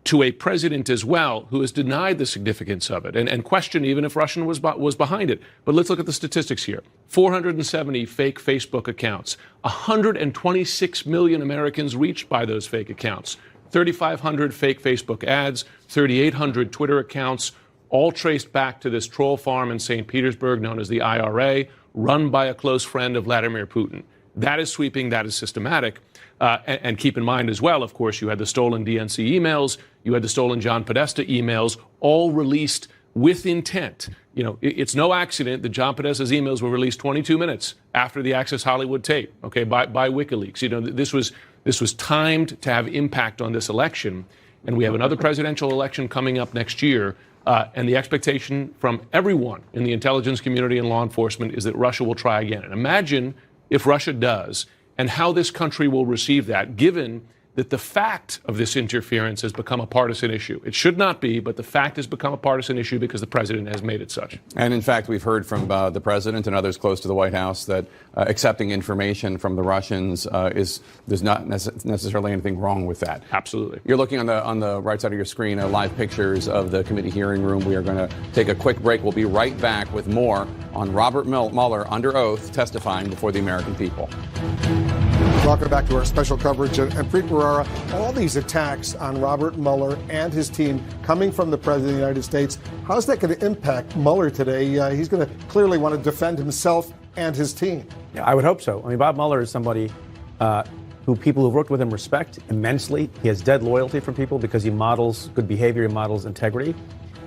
to a president as well who has denied the significance of it and questioned even if Russia was behind it. But let's look at the statistics here. 470 fake Facebook accounts, 126 million Americans reached by those fake accounts, 3,500 fake Facebook ads, 3,800 Twitter accounts, all traced back to this troll farm in St. Petersburg known as the IRA, run by a close friend of Vladimir Putin. That is sweeping. That is systematic. And keep in mind as well, of course, you had the stolen DNC emails. You had the stolen John Podesta emails, all released with intent. You know, it's no accident that John Podesta's emails were released 22 minutes after the Access Hollywood tape, okay, by WikiLeaks. You know, this was timed to have impact on this election. And we have another presidential election coming up next year. And the expectation from everyone in the intelligence community and law enforcement is that Russia will try again. And imagine if Russia does, and how this country will receive that, given that the fact of this interference has become a partisan issue. It should not be, but the fact has become a partisan issue because the president has made it such. And in fact, we've heard from the president and others close to the White House that accepting information from the Russians there's not necessarily anything wrong with that. Absolutely. You're looking on the right side of your screen live pictures of the committee hearing room. We are going to take a quick break. We'll be right back with more on Robert Mueller under oath testifying before the American people. Welcome back to our special coverage. And Preet Bharara, all these attacks on Robert Mueller and his team coming from the President of the United States, how's that going to impact Mueller today? He's going to clearly want to defend himself and his team. Yeah, I would hope so. I mean, Bob Mueller is somebody who people who've worked with him respect immensely. He has dead loyalty from people because he models good behavior, he models integrity.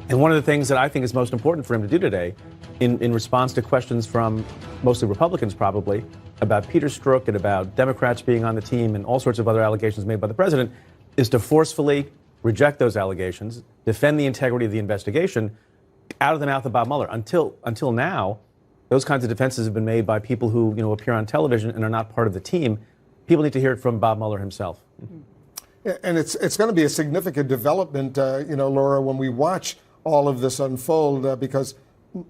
And one of the things that I think is most important for him to do today, in response to questions from mostly Republicans probably, about Peter Strzok and about Democrats being on the team and all sorts of other allegations made by the president, is to forcefully reject those allegations, defend the integrity of the investigation out of the mouth of Bob Mueller. Until now, those kinds of defenses have been made by people who, you know, appear on television and are not part of the team. People need to hear it from Bob Mueller himself. And it's going to be a significant development, Laura, when we watch all of this unfold, because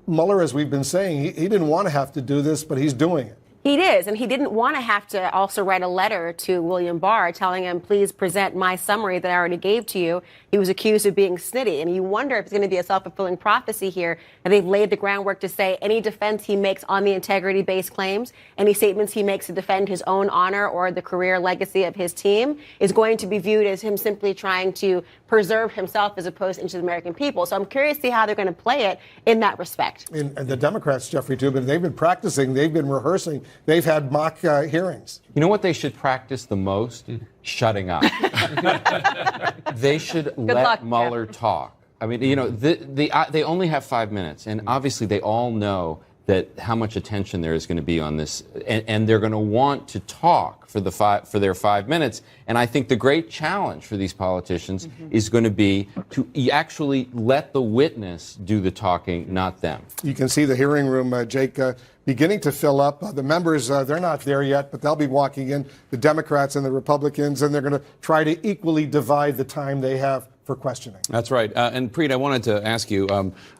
Mueller, as we've been saying, he didn't want to have to do this, but he's doing it. He is, and he didn't want to have to also write a letter to William Barr telling him, please present my summary that I already gave to you. He was accused of being snitty, and you wonder if it's going to be a self-fulfilling prophecy here, and they've laid the groundwork to say any defense he makes on the integrity-based claims, any statements he makes to defend his own honor or the career legacy of his team is going to be viewed as him simply trying to preserve himself as opposed to the American people. So I'm curious to see how they're going to play it in that respect. And the Democrats, Jeffrey Toobin, they've been practicing, they've been rehearsing, they've had mock hearings. You know what they should practice the most? Shutting up. They should let Mueller talk. I mean, you know, they only have 5 minutes, and obviously they all know that how much attention there is going to be on this, and they're going to want to talk for their 5 minutes. And I think the great challenge for these politicians is going to be to actually let the witness do the talking, not them. You can see the hearing room, Jake, beginning to fill up. The members, they're not there yet, but they'll be walking in, the Democrats and the Republicans, and they're going to try to equally divide the time they have for questioning. That's right. And Preet, I wanted to ask you,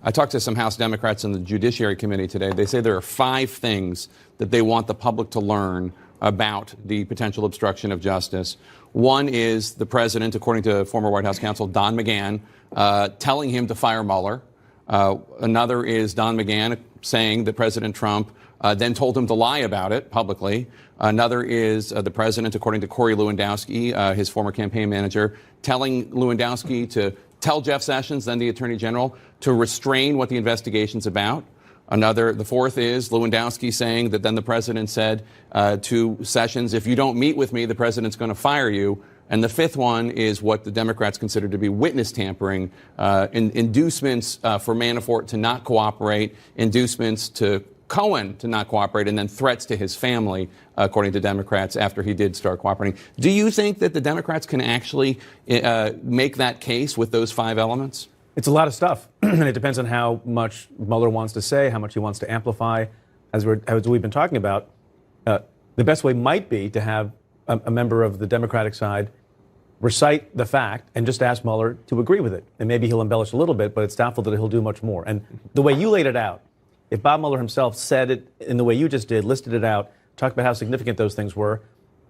I talked to some House Democrats in the Judiciary Committee today. They say there are 5 things that they want the public to learn about the potential obstruction of justice. One is the president, according to former White House counsel Don McGahn, telling him to fire Mueller. Another is Don McGahn saying that President Trump then told him to lie about it publicly. Another is the president, according to Corey Lewandowski, his former campaign manager, telling Lewandowski to tell Jeff Sessions, then the Attorney General, to restrain what the investigation's about. The fourth is Lewandowski saying that then the president said to Sessions, if you don't meet with me, the president's going to fire you. And the fifth one is what the Democrats consider to be witness tampering, inducements for Manafort to not cooperate, inducements to Cohen to not cooperate, and then threats to his family, according to Democrats, after he did start cooperating. Do you think that the Democrats can actually make that case with those 5 elements? It's a lot of stuff, and it depends on how much Mueller wants to say, how much he wants to amplify. As we've been talking about, the best way might be to have a member of the Democratic side recite the fact and just ask Mueller to agree with it. And maybe he'll embellish a little bit, but it's doubtful that he'll do much more. And the way you laid it out, if Bob Mueller himself said it in the way you just did, listed it out, talked about how significant those things were,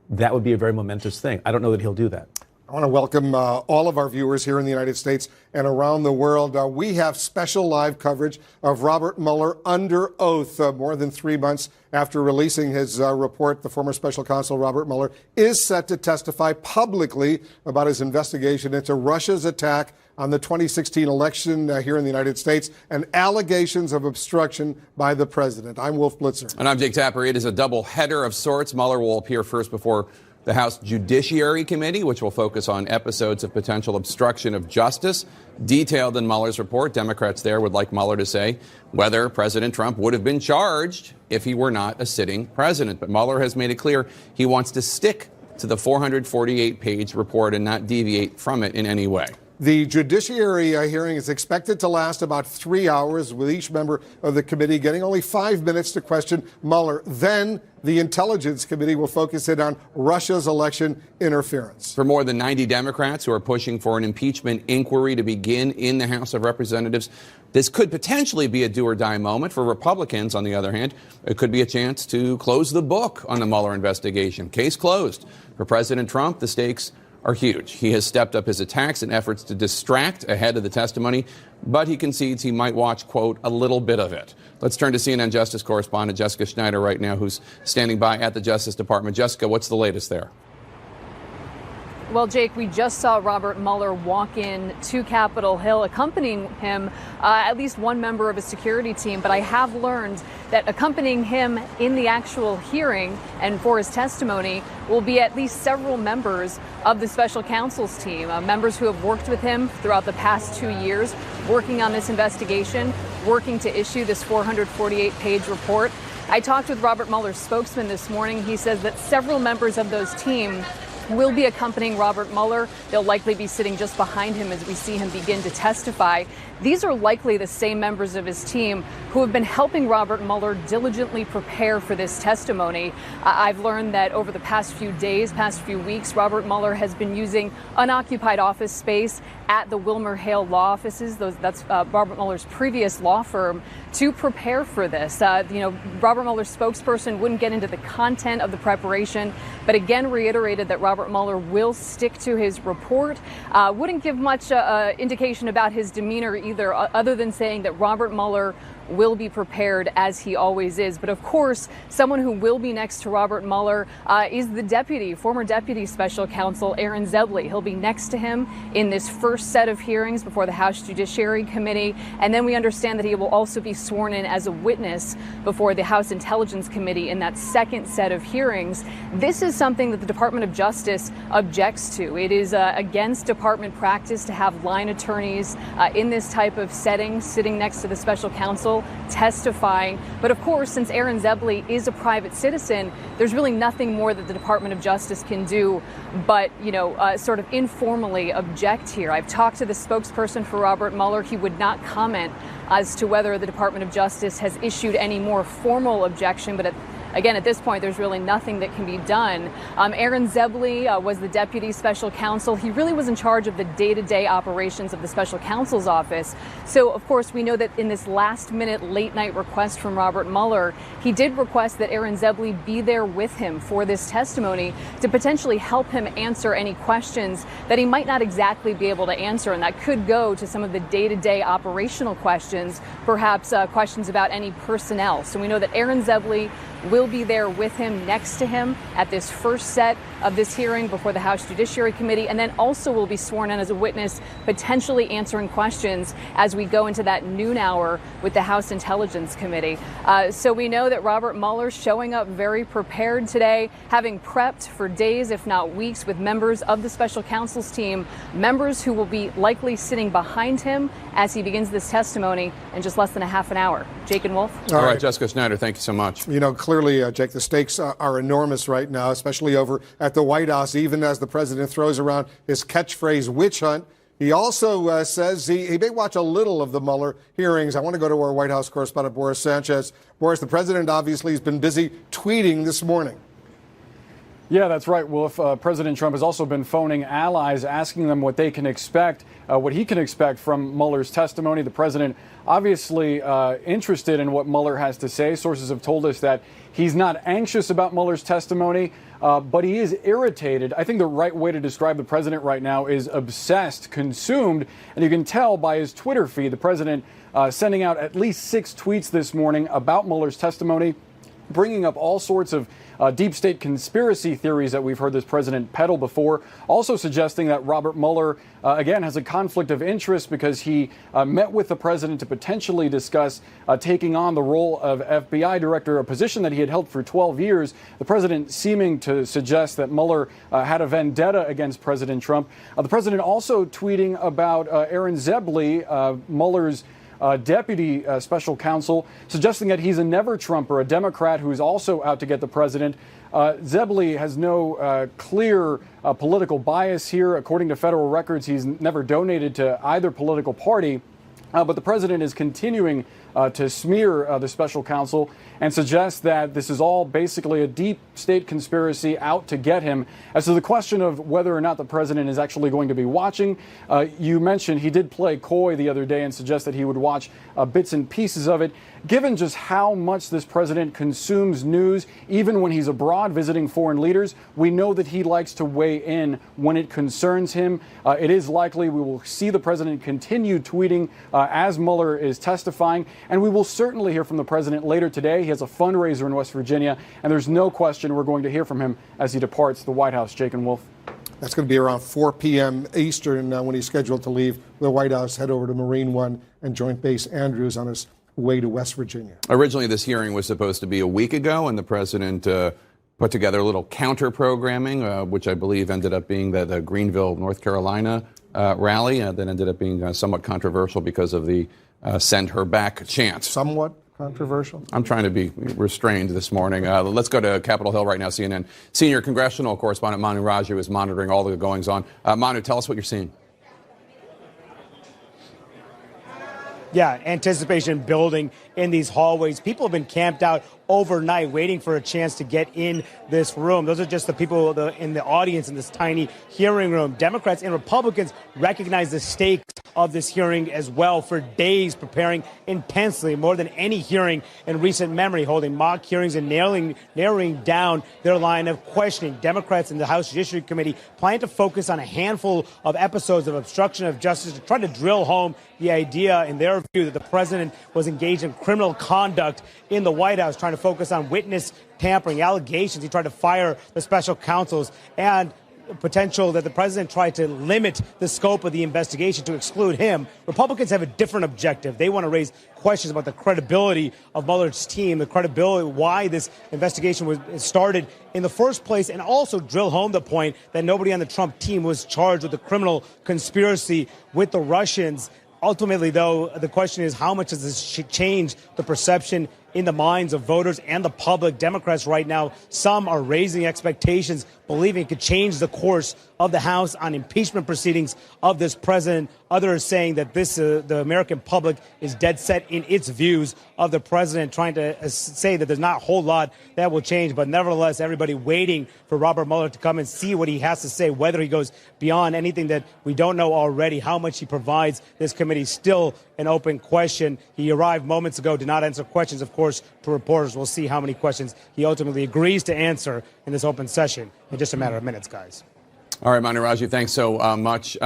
that would be a very momentous thing. I don't know that he'll do that. I want to welcome all of our viewers here in the United States and around the world. We have special live coverage of Robert Mueller under oath. More than 3 months after releasing his report, the former special counsel Robert Mueller is set to testify publicly about his investigation into Russia's attack on the 2016 election here in the United States and allegations of obstruction by the president. I'm Wolf Blitzer. And I'm Jake Tapper. It is a double header of sorts. Mueller will appear first before the House Judiciary Committee, which will focus on episodes of potential obstruction of justice. Detailed in Mueller's report, Democrats there would like Mueller to say whether President Trump would have been charged if he were not a sitting president. But Mueller has made it clear he wants to stick to the 448-page report and not deviate from it in any way. The Judiciary hearing is expected to last about 3 hours, with each member of the committee getting only 5 minutes to question Mueller. Then the Intelligence Committee will focus in on Russia's election interference. For more than 90 Democrats who are pushing for an impeachment inquiry to begin in the House of Representatives, this could potentially be a do-or-die moment. For Republicans, on the other hand, it could be a chance to close the book on the Mueller investigation. Case closed. For President Trump, the stakes are huge. He has stepped up his attacks and efforts to distract ahead of the testimony, but he concedes he might watch, quote, a little bit of it. Let's turn to CNN Justice correspondent Jessica Schneider right now, who's standing by at the Justice Department. Jessica, what's the latest there? Well, Jake, we just saw Robert Mueller walk in to Capitol Hill, accompanying him at least one member of his security team. But I have learned that accompanying him in the actual hearing and for his testimony will be at least several members of the special counsel's team, members who have worked with him throughout the past 2 years, working on this investigation, working to issue this 448-page report. I talked with Robert Mueller's spokesman this morning. He says that several members of those team will be accompanying Robert Mueller. They'll likely be sitting just behind him as we see him begin to testify. These are likely the same members of his team who have been helping Robert Mueller diligently prepare for this testimony. I've learned that over the past few days, past few weeks, Robert Mueller has been using unoccupied office space at the WilmerHale law offices. That's Robert Mueller's previous law firm, to prepare for this. Robert Mueller's spokesperson wouldn't get into the content of the preparation, but again reiterated that Robert Mueller will stick to his report. Wouldn't give much indication about his demeanor either, other than saying that Robert Mueller will be prepared as he always is. But of course, someone who will be next to Robert Mueller is the former deputy special counsel, Aaron Zebley. He'll be next to him in this first set of hearings before the House Judiciary Committee. And then we understand that he will also be sworn in as a witness before the House Intelligence Committee in that second set of hearings. This is something that the Department of Justice objects to. It is against department practice to have line attorneys in this type of setting, sitting next to the special counsel, testifying. But of course, since Aaron Zebley is a private citizen, there's really nothing more that the Department of Justice can do but, sort of informally object here. I've talked to the spokesperson for Robert Mueller. He would not comment as to whether the Department of Justice has issued any more formal objection, but again, at this point, there's really nothing that can be done. Aaron Zebley was the deputy special counsel. He really was in charge of the day-to-day operations of the special counsel's office. So, of course, we know that in this last-minute, late-night request from Robert Mueller, he did request that Aaron Zebley be there with him for this testimony to potentially help him answer any questions that he might not exactly be able to answer. And that could go to some of the day-to-day operational questions, perhaps questions about any personnel. So we know that Aaron Zebley will be there with him, next to him, at this first set of this hearing before the House Judiciary Committee, and then also will be sworn in as a witness, potentially answering questions as we go into that noon hour with the House Intelligence Committee. So we know that Robert Mueller showing up very prepared today, having prepped for days, if not weeks, with members of the special counsel's team, members who will be likely sitting behind him as he begins this testimony in just less than a half an hour. Jake and Wolf. All right, Jessica Schneider, thank you so much. Clearly, Jake, the stakes are enormous right now, especially over at the White House, even as the president throws around his catchphrase, witch hunt. He also says he may watch a little of the Mueller hearings. I want to go to our White House correspondent, Boris Sanchez. Boris, the president obviously has been busy tweeting this morning. Yeah, that's right, Wolf. President Trump has also been phoning allies, asking them what they can expect, what he can expect from Mueller's testimony. The president obviously interested in what Mueller has to say. Sources have told us that he's not anxious about Mueller's testimony, but he is irritated. I think the right way to describe the president right now is obsessed, consumed, and you can tell by his Twitter feed. The president sending out at least 6 tweets this morning about Mueller's testimony. bringing up all sorts of deep state conspiracy theories that we've heard this president peddle before, also suggesting that Robert Mueller, again, has a conflict of interest because he met with the president to potentially discuss taking on the role of FBI director, a position that he had held for 12 years. The president seeming to suggest that Mueller had a vendetta against President Trump. The president also tweeting about Aaron Zebley, Mueller's deputy special counsel, suggesting that he's a never-Trumper, a Democrat who's also out to get the president. Zebley has no clear political bias here. According to federal records, he's never donated to either political party. But the president is continuing to smear the special counsel and suggest that this is all basically a deep state conspiracy out to get him. As to the question of whether or not the president is actually going to be watching, you mentioned he did play coy the other day and suggest that he would watch bits and pieces of it. Given just how much this president consumes news, even when he's abroad visiting foreign leaders, we know that he likes to weigh in when it concerns him. It is likely we will see the president continue tweeting as Mueller is testifying, and we will certainly hear from the president later today. He has a fundraiser in West Virginia, and there's no question we're going to hear from him as he departs the White House. Jake and Wolf. That's going to be around 4 p.m. Eastern when he's scheduled to leave the White House, head over to Marine One and Joint Base Andrews on his way to West Virginia. Originally, this hearing was supposed to be a week ago, and the president put together a little counter-programming, which I believe ended up being the Greenville, North Carolina rally that ended up being somewhat controversial because of the send her back chant. Somewhat controversial? I'm trying to be restrained this morning. Let's go to Capitol Hill right now, CNN. Senior congressional correspondent Manu Raju is monitoring all the goings-on. Manu, tell us what you're seeing. Yeah, anticipation building in these hallways. People have been camped out overnight waiting for a chance to get in this room. Those are just the people in the audience in this tiny hearing room. Democrats and Republicans recognize the stakes of this hearing as well, for days preparing intensely, more than any hearing in recent memory, holding mock hearings and narrowing down their line of questioning. Democrats in the House Judiciary Committee plan to focus on a handful of episodes of obstruction of justice to try to drill home the idea, in their view, that the president was engaged in criminal conduct in the White House, trying to focus on witness tampering allegations. He tried to fire the special counsels, and potential that the president tried to limit the scope of the investigation to exclude him. Republicans have a different objective. They want to raise questions about the credibility of Mueller's team, the credibility, why this investigation was started in the first place, and also drill home the point that nobody on the Trump team was charged with a criminal conspiracy with the Russians. Ultimately, though, the question is, how much does this change the perception in the minds of voters and the public? Democrats right now, some are raising expectations, believing it could change the course of the House on impeachment proceedings of this president. Others saying that the American public is dead set in its views of the president, trying to say that there's not a whole lot that will change. But nevertheless, everybody waiting for Robert Mueller to come and see what he has to say, whether he goes beyond anything that we don't know already, how much he provides this committee. Still an open question. He arrived moments ago, did not answer questions, of course, to reporters. We'll see how many questions he ultimately agrees to answer in this open session in just a matter of minutes, guys. All right, Manu Raju, thanks so much.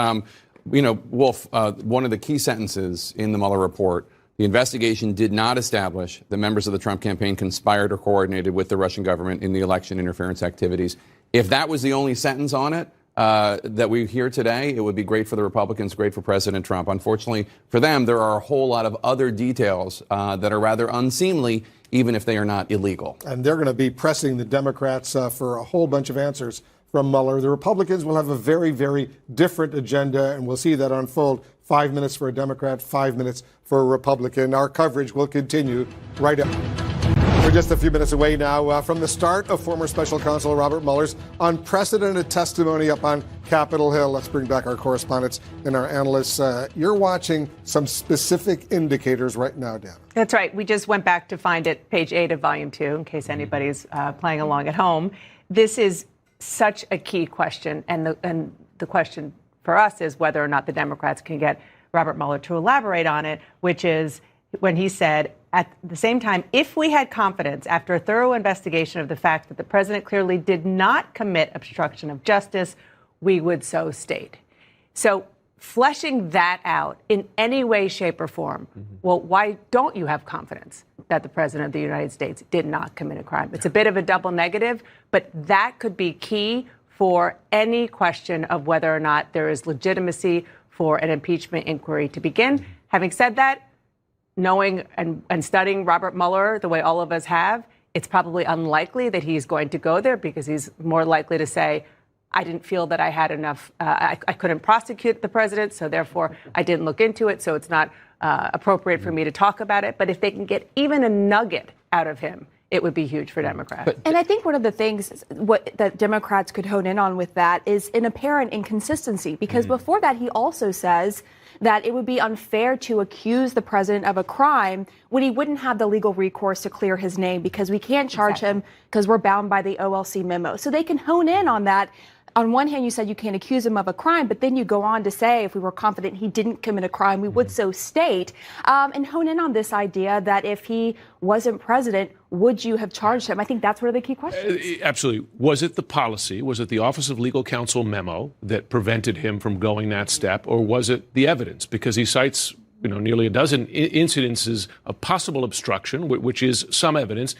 Wolf, one of the key sentences in the Mueller report, the investigation did not establish that members of the Trump campaign conspired or coordinated with the Russian government in the election interference activities. If that was the only sentence on it that we hear today, it would be great for the Republicans, great for President Trump. Unfortunately for them, there are a whole lot of other details that are rather unseemly, even if they are not illegal. And they're going to be pressing the Democrats for a whole bunch of answers from Mueller. The Republicans will have a very, very different agenda, and we'll see that unfold. 5 minutes for a Democrat, 5 minutes for a Republican. Our coverage will continue right up. We're just a few minutes away now from the start of former special counsel Robert Mueller's unprecedented testimony up on Capitol Hill. Let's bring back our correspondents and our analysts. You're watching some specific indicators right now, Dan. That's right. We just went back to find it, page 8 of volume 2, in case anybody's playing along at home. This is such a key question, and the question for us is whether or not the Democrats can get Robert Mueller to elaborate on it, which is when he said, at the same time, if we had confidence after a thorough investigation of the fact that the president clearly did not commit obstruction of justice, we would so state. So fleshing that out in any way, shape, or form, well, why don't you have confidence that the President of the United States did not commit a crime? It's a bit of a double negative, but that could be key for any question of whether or not there is legitimacy for an impeachment inquiry to begin. Having said that, knowing and studying Robert Mueller the way all of us have, it's probably unlikely that he's going to go there, because he's more likely to say, I didn't feel that I had enough, I couldn't prosecute the president, so therefore I didn't look into it, so it's not appropriate for me to talk about it. But if they can get even a nugget out of him, it would be huge for Democrats. And I think one of the things that Democrats could hone in on with that is an apparent inconsistency, because before that he also says that it would be unfair to accuse the president of a crime when he wouldn't have the legal recourse to clear his name, because we can't charge him because we're bound by the OLC memo. So they can hone in on that. On one hand, you said you can't accuse him of a crime, but then you go on to say if we were confident he didn't commit a crime, we would so state, and hone in on this idea that if he wasn't president, would you have charged him? I think that's one of the key questions. Absolutely. Was it the policy? Was it the Office of Legal Counsel memo that prevented him from going that step? Or was it the evidence? Because he cites, nearly a dozen incidences of possible obstruction, which is some evidence.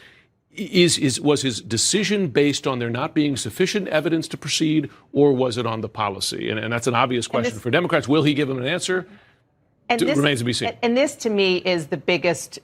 Was his decision based on there not being sufficient evidence to proceed, or was it on the policy? And that's an obvious question for Democrats. Will he give them an answer? Remains to be seen. And this, to me, is the biggest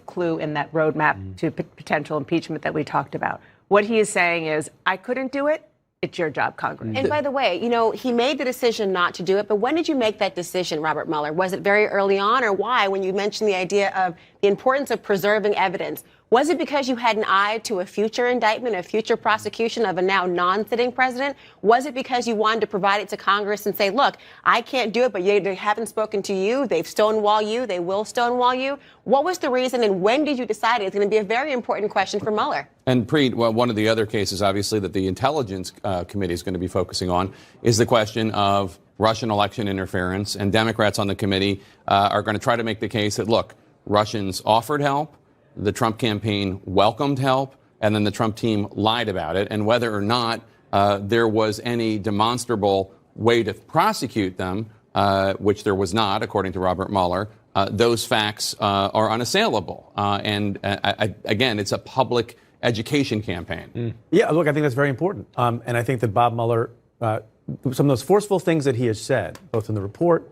clue in that roadmap to potential impeachment that we talked about. What he is saying is, I couldn't do it. It's your job, Congress. And by the way, he made the decision not to do it, but when did you make that decision, Robert Mueller? Was it very early on, or why, when you mentioned the idea of the importance of preserving evidence? Was it because you had an eye to a future indictment, a future prosecution of a now non-sitting president? Was it because you wanted to provide it to Congress and say, look, I can't do it, but they haven't spoken to you, they've stonewalled you, they will stonewall you? What was the reason, and when did you decide it's going to be a very important question for Mueller? And Preet, one of the other cases, obviously, that the Intelligence Committee is going to be focusing on is the question of Russian election interference. And Democrats on the committee are going to try to make the case that, look, Russians offered help, the Trump campaign welcomed help, and then the Trump team lied about it. And whether or not there was any demonstrable way to prosecute them, which there was not, according to Robert Mueller, those facts are unassailable. And again, it's a public education campaign. Yeah, look, I think that's very important. And I think that Bob Mueller, some of those forceful things that he has said, both in the report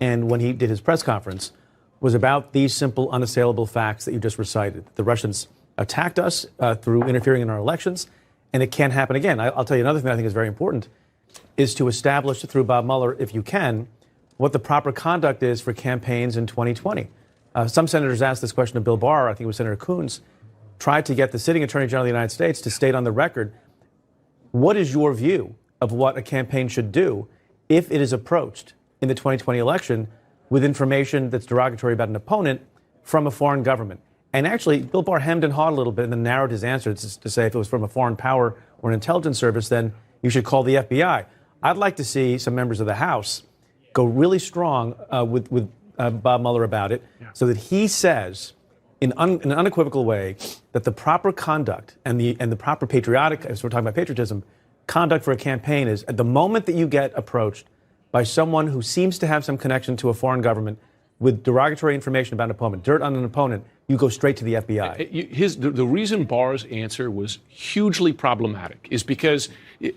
and when he did his press conference, was about these simple, unassailable facts that you just recited. The Russians attacked us through interfering in our elections, and it can't happen again. I'll tell you another thing that I think is very important, is to establish through Bob Mueller, if you can, what the proper conduct is for campaigns in 2020. Some senators asked this question of Bill Barr, I think it was Senator Coons, tried to get the sitting Attorney General of the United States to state on the record, what is your view of what a campaign should do if it is approached in the 2020 election with information that's derogatory about an opponent from a foreign government? And actually, Bill Barr hemmed and hawed a little bit and then narrowed his answer to say if it was from a foreign power or an intelligence service, then you should call the FBI. I'd like to see some members of the House go really strong with Bob Mueller about it, so that he says in an unequivocal way that the proper conduct and the proper patriotic, as we're talking about patriotism, conduct for a campaign is at the moment that you get approached by someone who seems to have some connection to a foreign government with derogatory information about an opponent, dirt on an opponent, you go straight to the FBI. The reason Barr's answer was hugely problematic is because,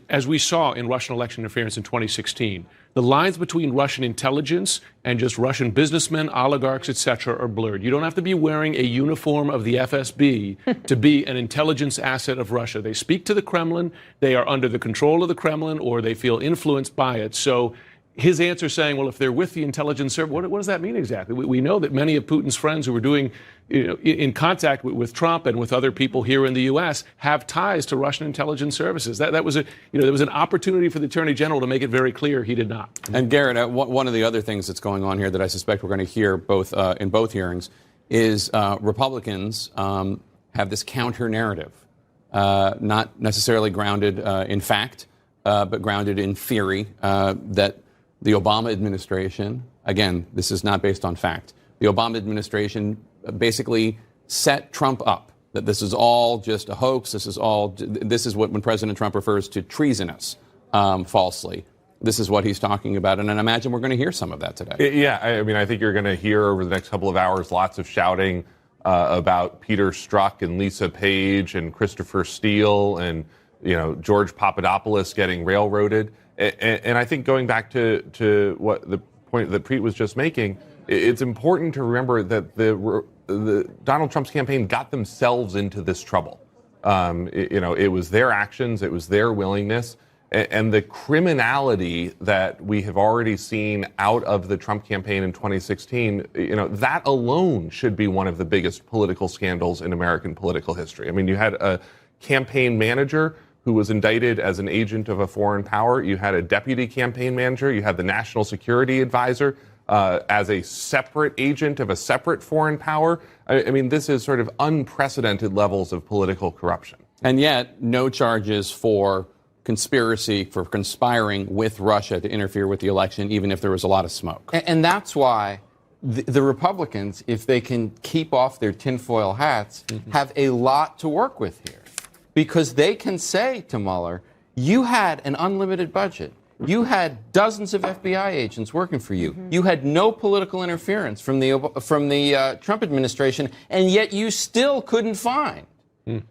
as we saw in Russian election interference in 2016, the lines between Russian intelligence and just Russian businessmen, oligarchs, etc., are blurred. You don't have to be wearing a uniform of the FSB to be an intelligence asset of Russia. They speak to the Kremlin, they are under the control of the Kremlin, or they feel influenced by it. So his answer saying, well, if they're with the intelligence service, what does that mean exactly? We know that many of Putin's friends who were doing, in contact with Trump and with other people here in the U.S. have ties to Russian intelligence services. That was there was an opportunity for the Attorney General to make it very clear he did not. And Garrett, one of the other things that's going on here that I suspect we're going to hear in both hearings is Republicans have this counter narrative, not necessarily grounded in fact, but grounded in theory that the Obama administration, again, this is not based on fact, the Obama administration basically set Trump up, that this is all just a hoax, this is what when President Trump refers to treasonous falsely. this is what he's talking about. And I imagine we're going to hear some of that today. Yeah, I mean, I think you're going to hear over the next couple of hours lots of shouting about Peter Strzok and Lisa Page and Christopher Steele and, George Papadopoulos getting railroaded. And I think going back to what the point that Preet was just making, it's important to remember that the Donald Trump's campaign got themselves into this trouble. It was their actions, it was their willingness, and the criminality that we have already seen out of the Trump campaign in 2016, that alone should be one of the biggest political scandals in American political history. I mean, you had a campaign manager who was indicted as an agent of a foreign power. You had a deputy campaign manager. You had the national security advisor as a separate agent of a separate foreign power. I mean, this is sort of unprecedented levels of political corruption. And yet, no charges for conspiracy, for conspiring with Russia to interfere with the election, even if there was a lot of smoke. And that's why the Republicans, if they can keep off their tinfoil hats, have a lot to work with here. Because they can say to Mueller, you had an unlimited budget. You had dozens of FBI agents working for you. You had no political interference from the Trump administration, and yet you still couldn't find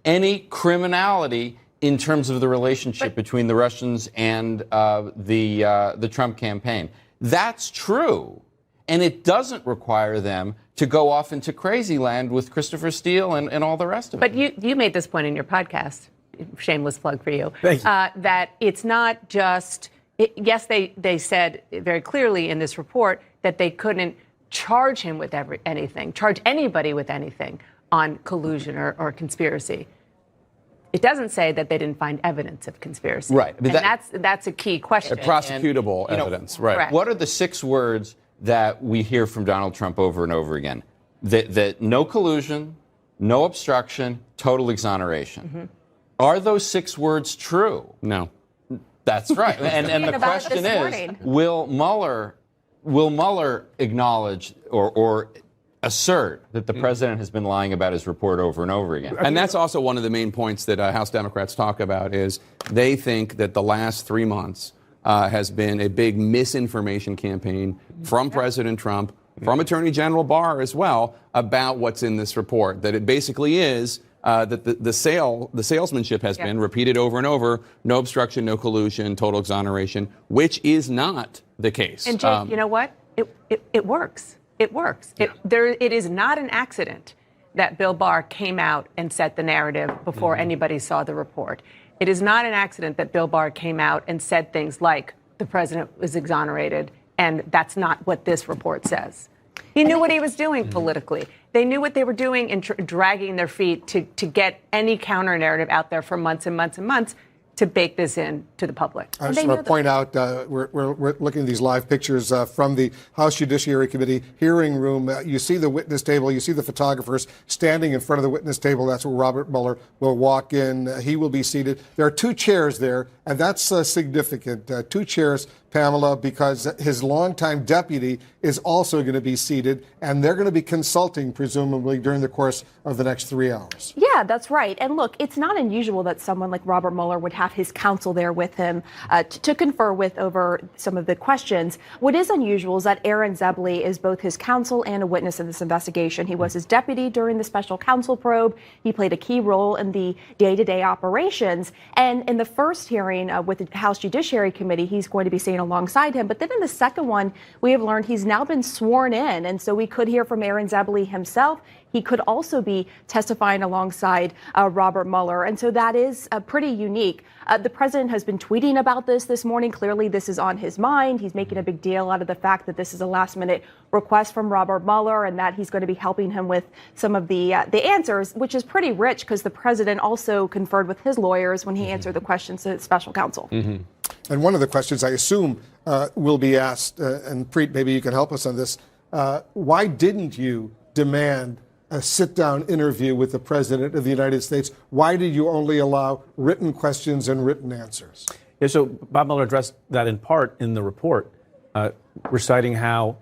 any criminality in terms of the relationship between the Russians and the Trump campaign. That's true, and it doesn't require them to go off into crazy land with Christopher Steele and all the rest of it. But you made this point in your podcast, shameless plug for you, Thank you. that it's not just, yes, they said very clearly in this report that they couldn't charge him with anything, charge anybody with anything on collusion or conspiracy. It doesn't say that they didn't find evidence of conspiracy. Right. I mean, and that's a key question. Prosecutable evidence, right. Correct. What are the 6 words that we hear from Donald Trump over and over again? That no collusion, no obstruction, total exoneration. Are those 6 words true? No. That's right. And the question is, will Mueller acknowledge or assert that the president has been lying about his report over and over again? And that's also one of the main points that House Democrats talk about is they think that the last 3 months has been a big misinformation campaign from President Trump, from Attorney General Barr as well, about what's in this report. That it basically is that the salesmanship has been repeated over and over: no obstruction, no collusion, total exoneration, which is not the case. And Jake, you know what? It works. It works. Yeah. It is not an accident that Bill Barr came out and set the narrative before anybody saw the report. It is not an accident that Bill Barr came out and said things like the president was exonerated, and that's not what this report says. He knew what he was doing politically. They knew what they were doing in dragging their feet to get any counter narrative out there for months and months and months to bake this in to the public. I just want to point out, we're looking at these live pictures from the House Judiciary Committee hearing room. You see the witness table. You see the photographers standing in front of the witness table. That's where Robert Mueller will walk in. He will be seated. There are 2 chairs there, and that's significant. 2 chairs, Pamela, because his longtime deputy is also going to be seated, and they're going to be consulting, presumably, during the course of the next 3 hours. Yeah, that's right. And look, it's not unusual that someone like Robert Mueller would have his counsel there with him to confer with over some of the questions. What is unusual is that Aaron Zebley is both his counsel and a witness in this investigation. He was his deputy during the special counsel probe. He played a key role in the day-to-day operations. And in the first hearing with the House Judiciary Committee, he's going to be sitting alongside him. But then in the second one, we have learned he's now been sworn in. And so we could hear from Aaron Zebley himself. He could also be testifying alongside Robert Mueller. And so that is pretty unique. The president has been tweeting about this morning. Clearly, this is on his mind. He's making a big deal out of the fact that this is a last-minute request from Robert Mueller and that he's going to be helping him with some of the answers, which is pretty rich because the president also conferred with his lawyers when he answered the questions to special counsel. And one of the questions I assume will be asked, and Preet, maybe you can help us on this, why didn't you demand a sit-down interview with the President of the United States? Why did you only allow written questions and written answers? Yeah, so Bob Mueller addressed that in part in the report, reciting how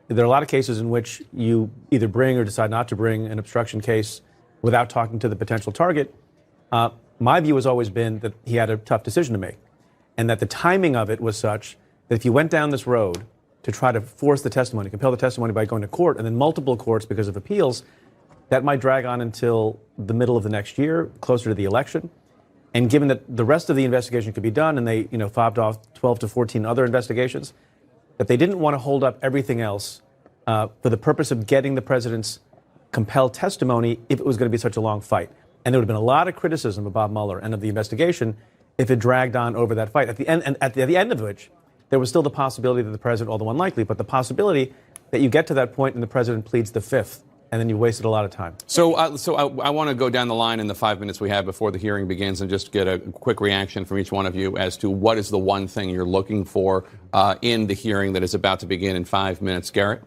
there are a lot of cases in which you either bring or decide not to bring an obstruction case without talking to the potential target. My view has always been that he had a tough decision to make, and that the timing of it was such that if you went down this road to try to force the testimony, compel the testimony by going to court and then multiple courts because of appeals, that might drag on until the middle of the next year, closer to the election. And given that the rest of the investigation could be done, and they, fobbed off 12 to 14 other investigations, that they didn't want to hold up everything else for the purpose of getting the president's compelled testimony if it was going to be such a long fight. And there would have been a lot of criticism of Bob Mueller and of the investigation if it dragged on over that fight. At the end of which, there was still the possibility that the president, although unlikely, but the possibility that you get to that point and the president pleads the fifth, and then you wasted a lot of time. So I want to go down the line in the 5 minutes we have before the hearing begins and just get a quick reaction from each one of you as to what is the one thing you're looking for in the hearing that is about to begin in 5 minutes. Garrett?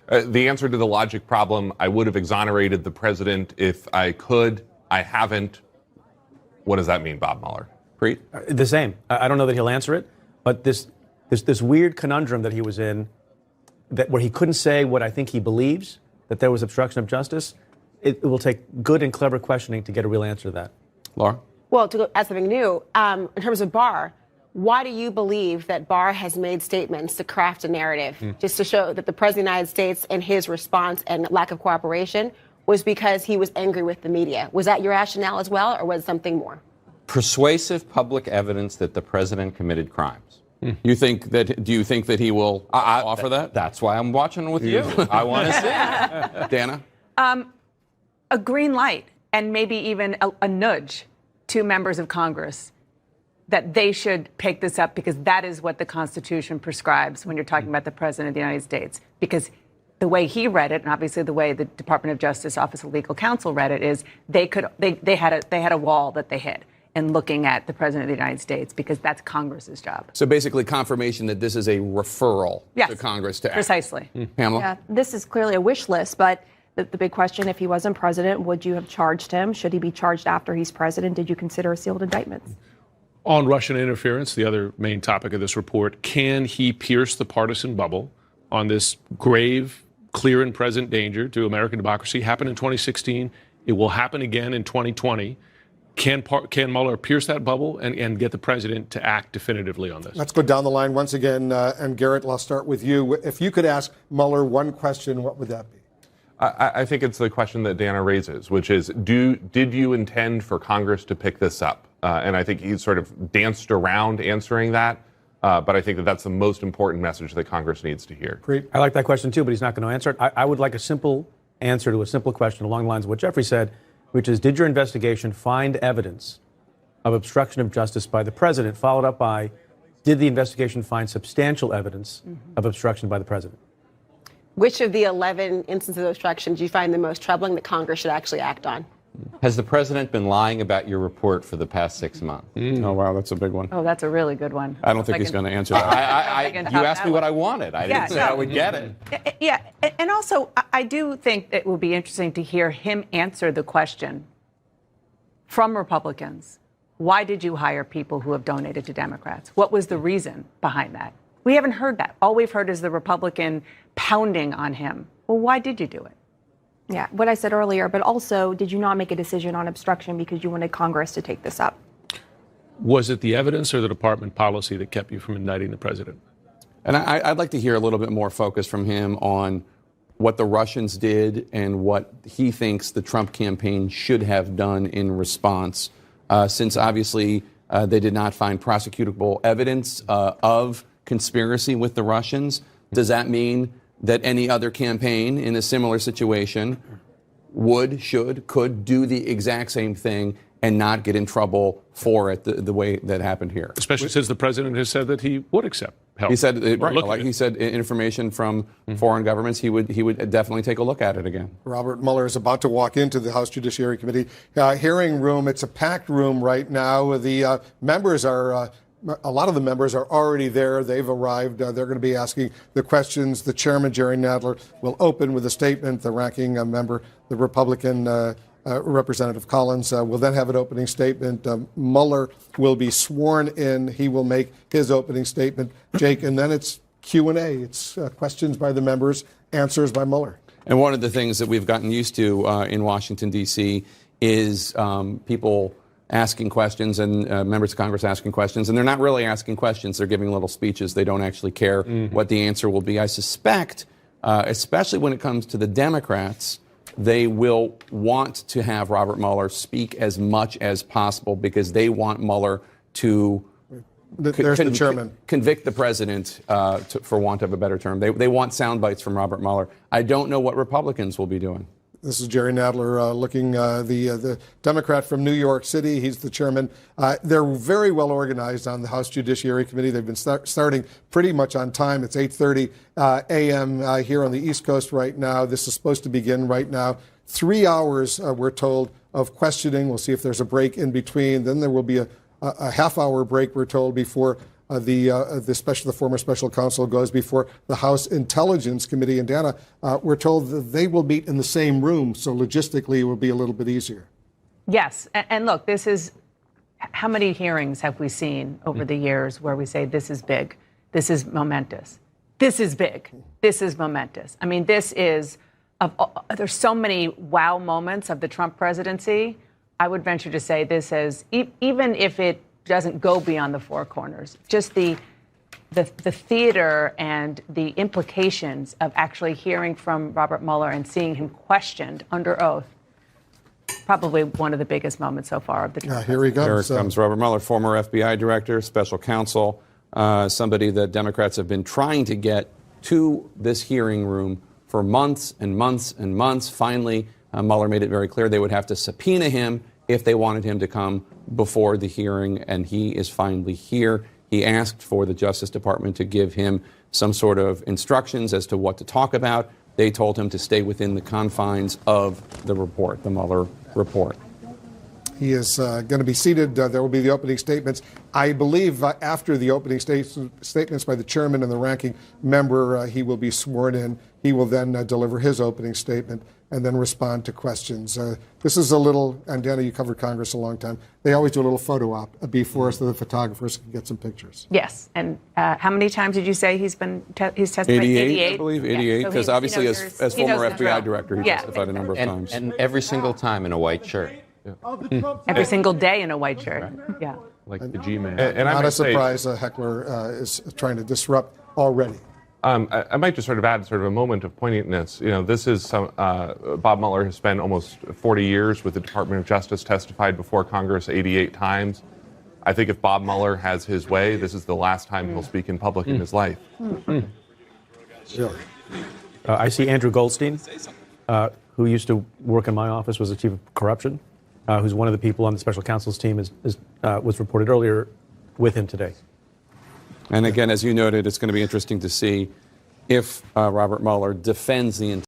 The answer to the logic problem, I would have exonerated the president if I could. I haven't. What does that mean, Bob Mueller? Preet? The same. I don't know that he'll answer it, but this weird conundrum that he was in, where he couldn't say what I think he believes, that there was obstruction of justice, it will take good and clever questioning to get a real answer to that. Laura? Well, to add something new, in terms of Barr, why do you believe that Barr has made statements to craft a narrative just to show that the President of the United States and his response and lack of cooperation was because he was angry with the media? Was that your rationale as well, or was it something more? Persuasive public evidence that the president committed crimes. Do you think that he will offer that? That's why I'm watching with you. I want to see it. Dana? A green light and maybe even a nudge to members of Congress that they should pick this up, because that is what the Constitution prescribes when you're talking about the President of the United States. Because the way he read it, and obviously the way the Department of Justice Office of Legal Counsel read it, is they had a wall that they hit in looking at the President of the United States, because that's Congress's job. So basically confirmation that this is a referral to Congress to act. Precisely. Pamela? Yeah, this is clearly a wish list, but the big question, if he wasn't president, would you have charged him? Should he be charged after he's president? Did you consider sealed indictments? On Russian interference, the other main topic of this report, can he pierce the partisan bubble on this grave, clear and present danger to American democracy? Happened in 2016. It will happen again in 2020. Can Mueller pierce that bubble and get the president to act definitively on this? Let's go down the line once again. And Garrett, I'll start with you. If you could ask Mueller one question, what would that be? I think it's the question that Dana raises, which is, did you intend for Congress to pick this up? And I think he sort of danced around answering that. But I think that that's the most important message that Congress needs to hear. I like that question, too, but he's not going to answer it. I would like a simple answer to a simple question along the lines of what Jeffrey said, which is, did your investigation find evidence of obstruction of justice by the president, followed up by, did the investigation find substantial evidence of obstruction by the president? Which of the 11 instances of obstruction do you find the most troubling that Congress should actually act on? Has the president been lying about your report for the past 6 months? Oh, wow, that's a big one. Oh, that's a really good one. I don't think he's going to answer that. You asked me what I wanted. I didn't say I would get it. Yeah, and also, I do think it will be interesting to hear him answer the question from Republicans. Why did you hire people who have donated to Democrats? What was the reason behind that? We haven't heard that. All we've heard is the Republican pounding on him. Well, why did you do it? Yeah, what I said earlier, but also, did you not make a decision on obstruction because you wanted Congress to take this up? Was it the evidence or the department policy that kept you from indicting the president? And I'd like to hear a little bit more focus from him on what the Russians did and what he thinks the Trump campaign should have done in response, since obviously they did not find prosecutable evidence of conspiracy with the Russians. Does that mean that any other campaign in a similar situation would, should, could do the exact same thing and not get in trouble for it the way that happened here? Especially since the president has said that he would accept help. He said, he said information from foreign governments, he would definitely take a look at it again. Robert Mueller is about to walk into the House Judiciary Committee hearing room. It's a packed room right now. The members are... a lot of the members are already there. They've arrived. They're going to be asking the questions. The chairman, Jerry Nadler, will open with a statement. The ranking member, the Republican Representative Collins, will then have an opening statement. Mueller will be sworn in. He will make his opening statement, Jake, and then it's Q&A. It's questions by the members, answers by Mueller. And one of the things that we've gotten used to in Washington, D.C. is people asking questions and members of Congress asking questions. And they're not really asking questions. They're giving little speeches. They don't actually care what the answer will be. I suspect, especially when it comes to the Democrats, they will want to have Robert Mueller speak as much as possible because they want Mueller to There's the chairman. Convict the president, for want of a better term. They want sound bites from Robert Mueller. I don't know what Republicans will be doing. This is Jerry Nadler looking, the Democrat from New York City. He's the chairman. They're very well organized on the House Judiciary Committee. They've been starting pretty much on time. It's 8:30 a.m. Here on the East Coast right now. This is supposed to begin right now. 3 hours, we're told, of questioning. We'll see if there's a break in between. Then there will be a half-hour break, we're told, before the former special counsel goes before the House Intelligence Committee. And Dana, we're told that they will meet in the same room, so logistically it will be a little bit easier. Yes, and look, this is, how many hearings have we seen over the years where we say this is big, this is momentous, this is big, this is momentous? I mean, this is, there's so many wow moments of the Trump presidency. I would venture to say this is, even if it doesn't go beyond the four corners, just the theater and the implications of actually hearing from Robert Mueller and seeing him questioned under oath, probably one of the biggest moments so far of the Trump. Here he comes. Here comes Robert Mueller, former FBI director, special counsel, somebody that Democrats have been trying to get to this hearing room for months and months and months. Finally, Mueller made it very clear they would have to subpoena him if they wanted him to come before the hearing, and he is finally here. He asked for the Justice Department to give him some sort of instructions as to what to talk about. They told him to stay within the confines of the report, the Mueller report. He is going to be seated. There will be the opening statements. I believe after the opening statements by the chairman and the ranking member, he will be sworn in. He will then deliver his opening statement and then respond to questions. This is a little, and Dana, you covered Congress a long time. They always do a little photo op before so the photographers can get some pictures. Yes, and how many times did you say he's testified? 88, I believe, 88, because yeah. obviously as former FBI director, he testified a number of times. And every single time in a white shirt. Every single day in a white shirt. Yeah. Like the G-Man. And not a surprise, Heckler is trying to disrupt already. I might just sort of add sort of a moment of poignantness. You know, this is Bob Mueller has spent almost 40 years with the Department of Justice, testified before Congress 88 times. I think if Bob Mueller has his way, this is the last time he'll speak in public in his life. I see Andrew Goldstein, who used to work in my office, was the chief of corruption, who's one of the people on the special counsel's team, was reported earlier with him today. And again, as you noted, it's going to be interesting to see if Robert Mueller defends the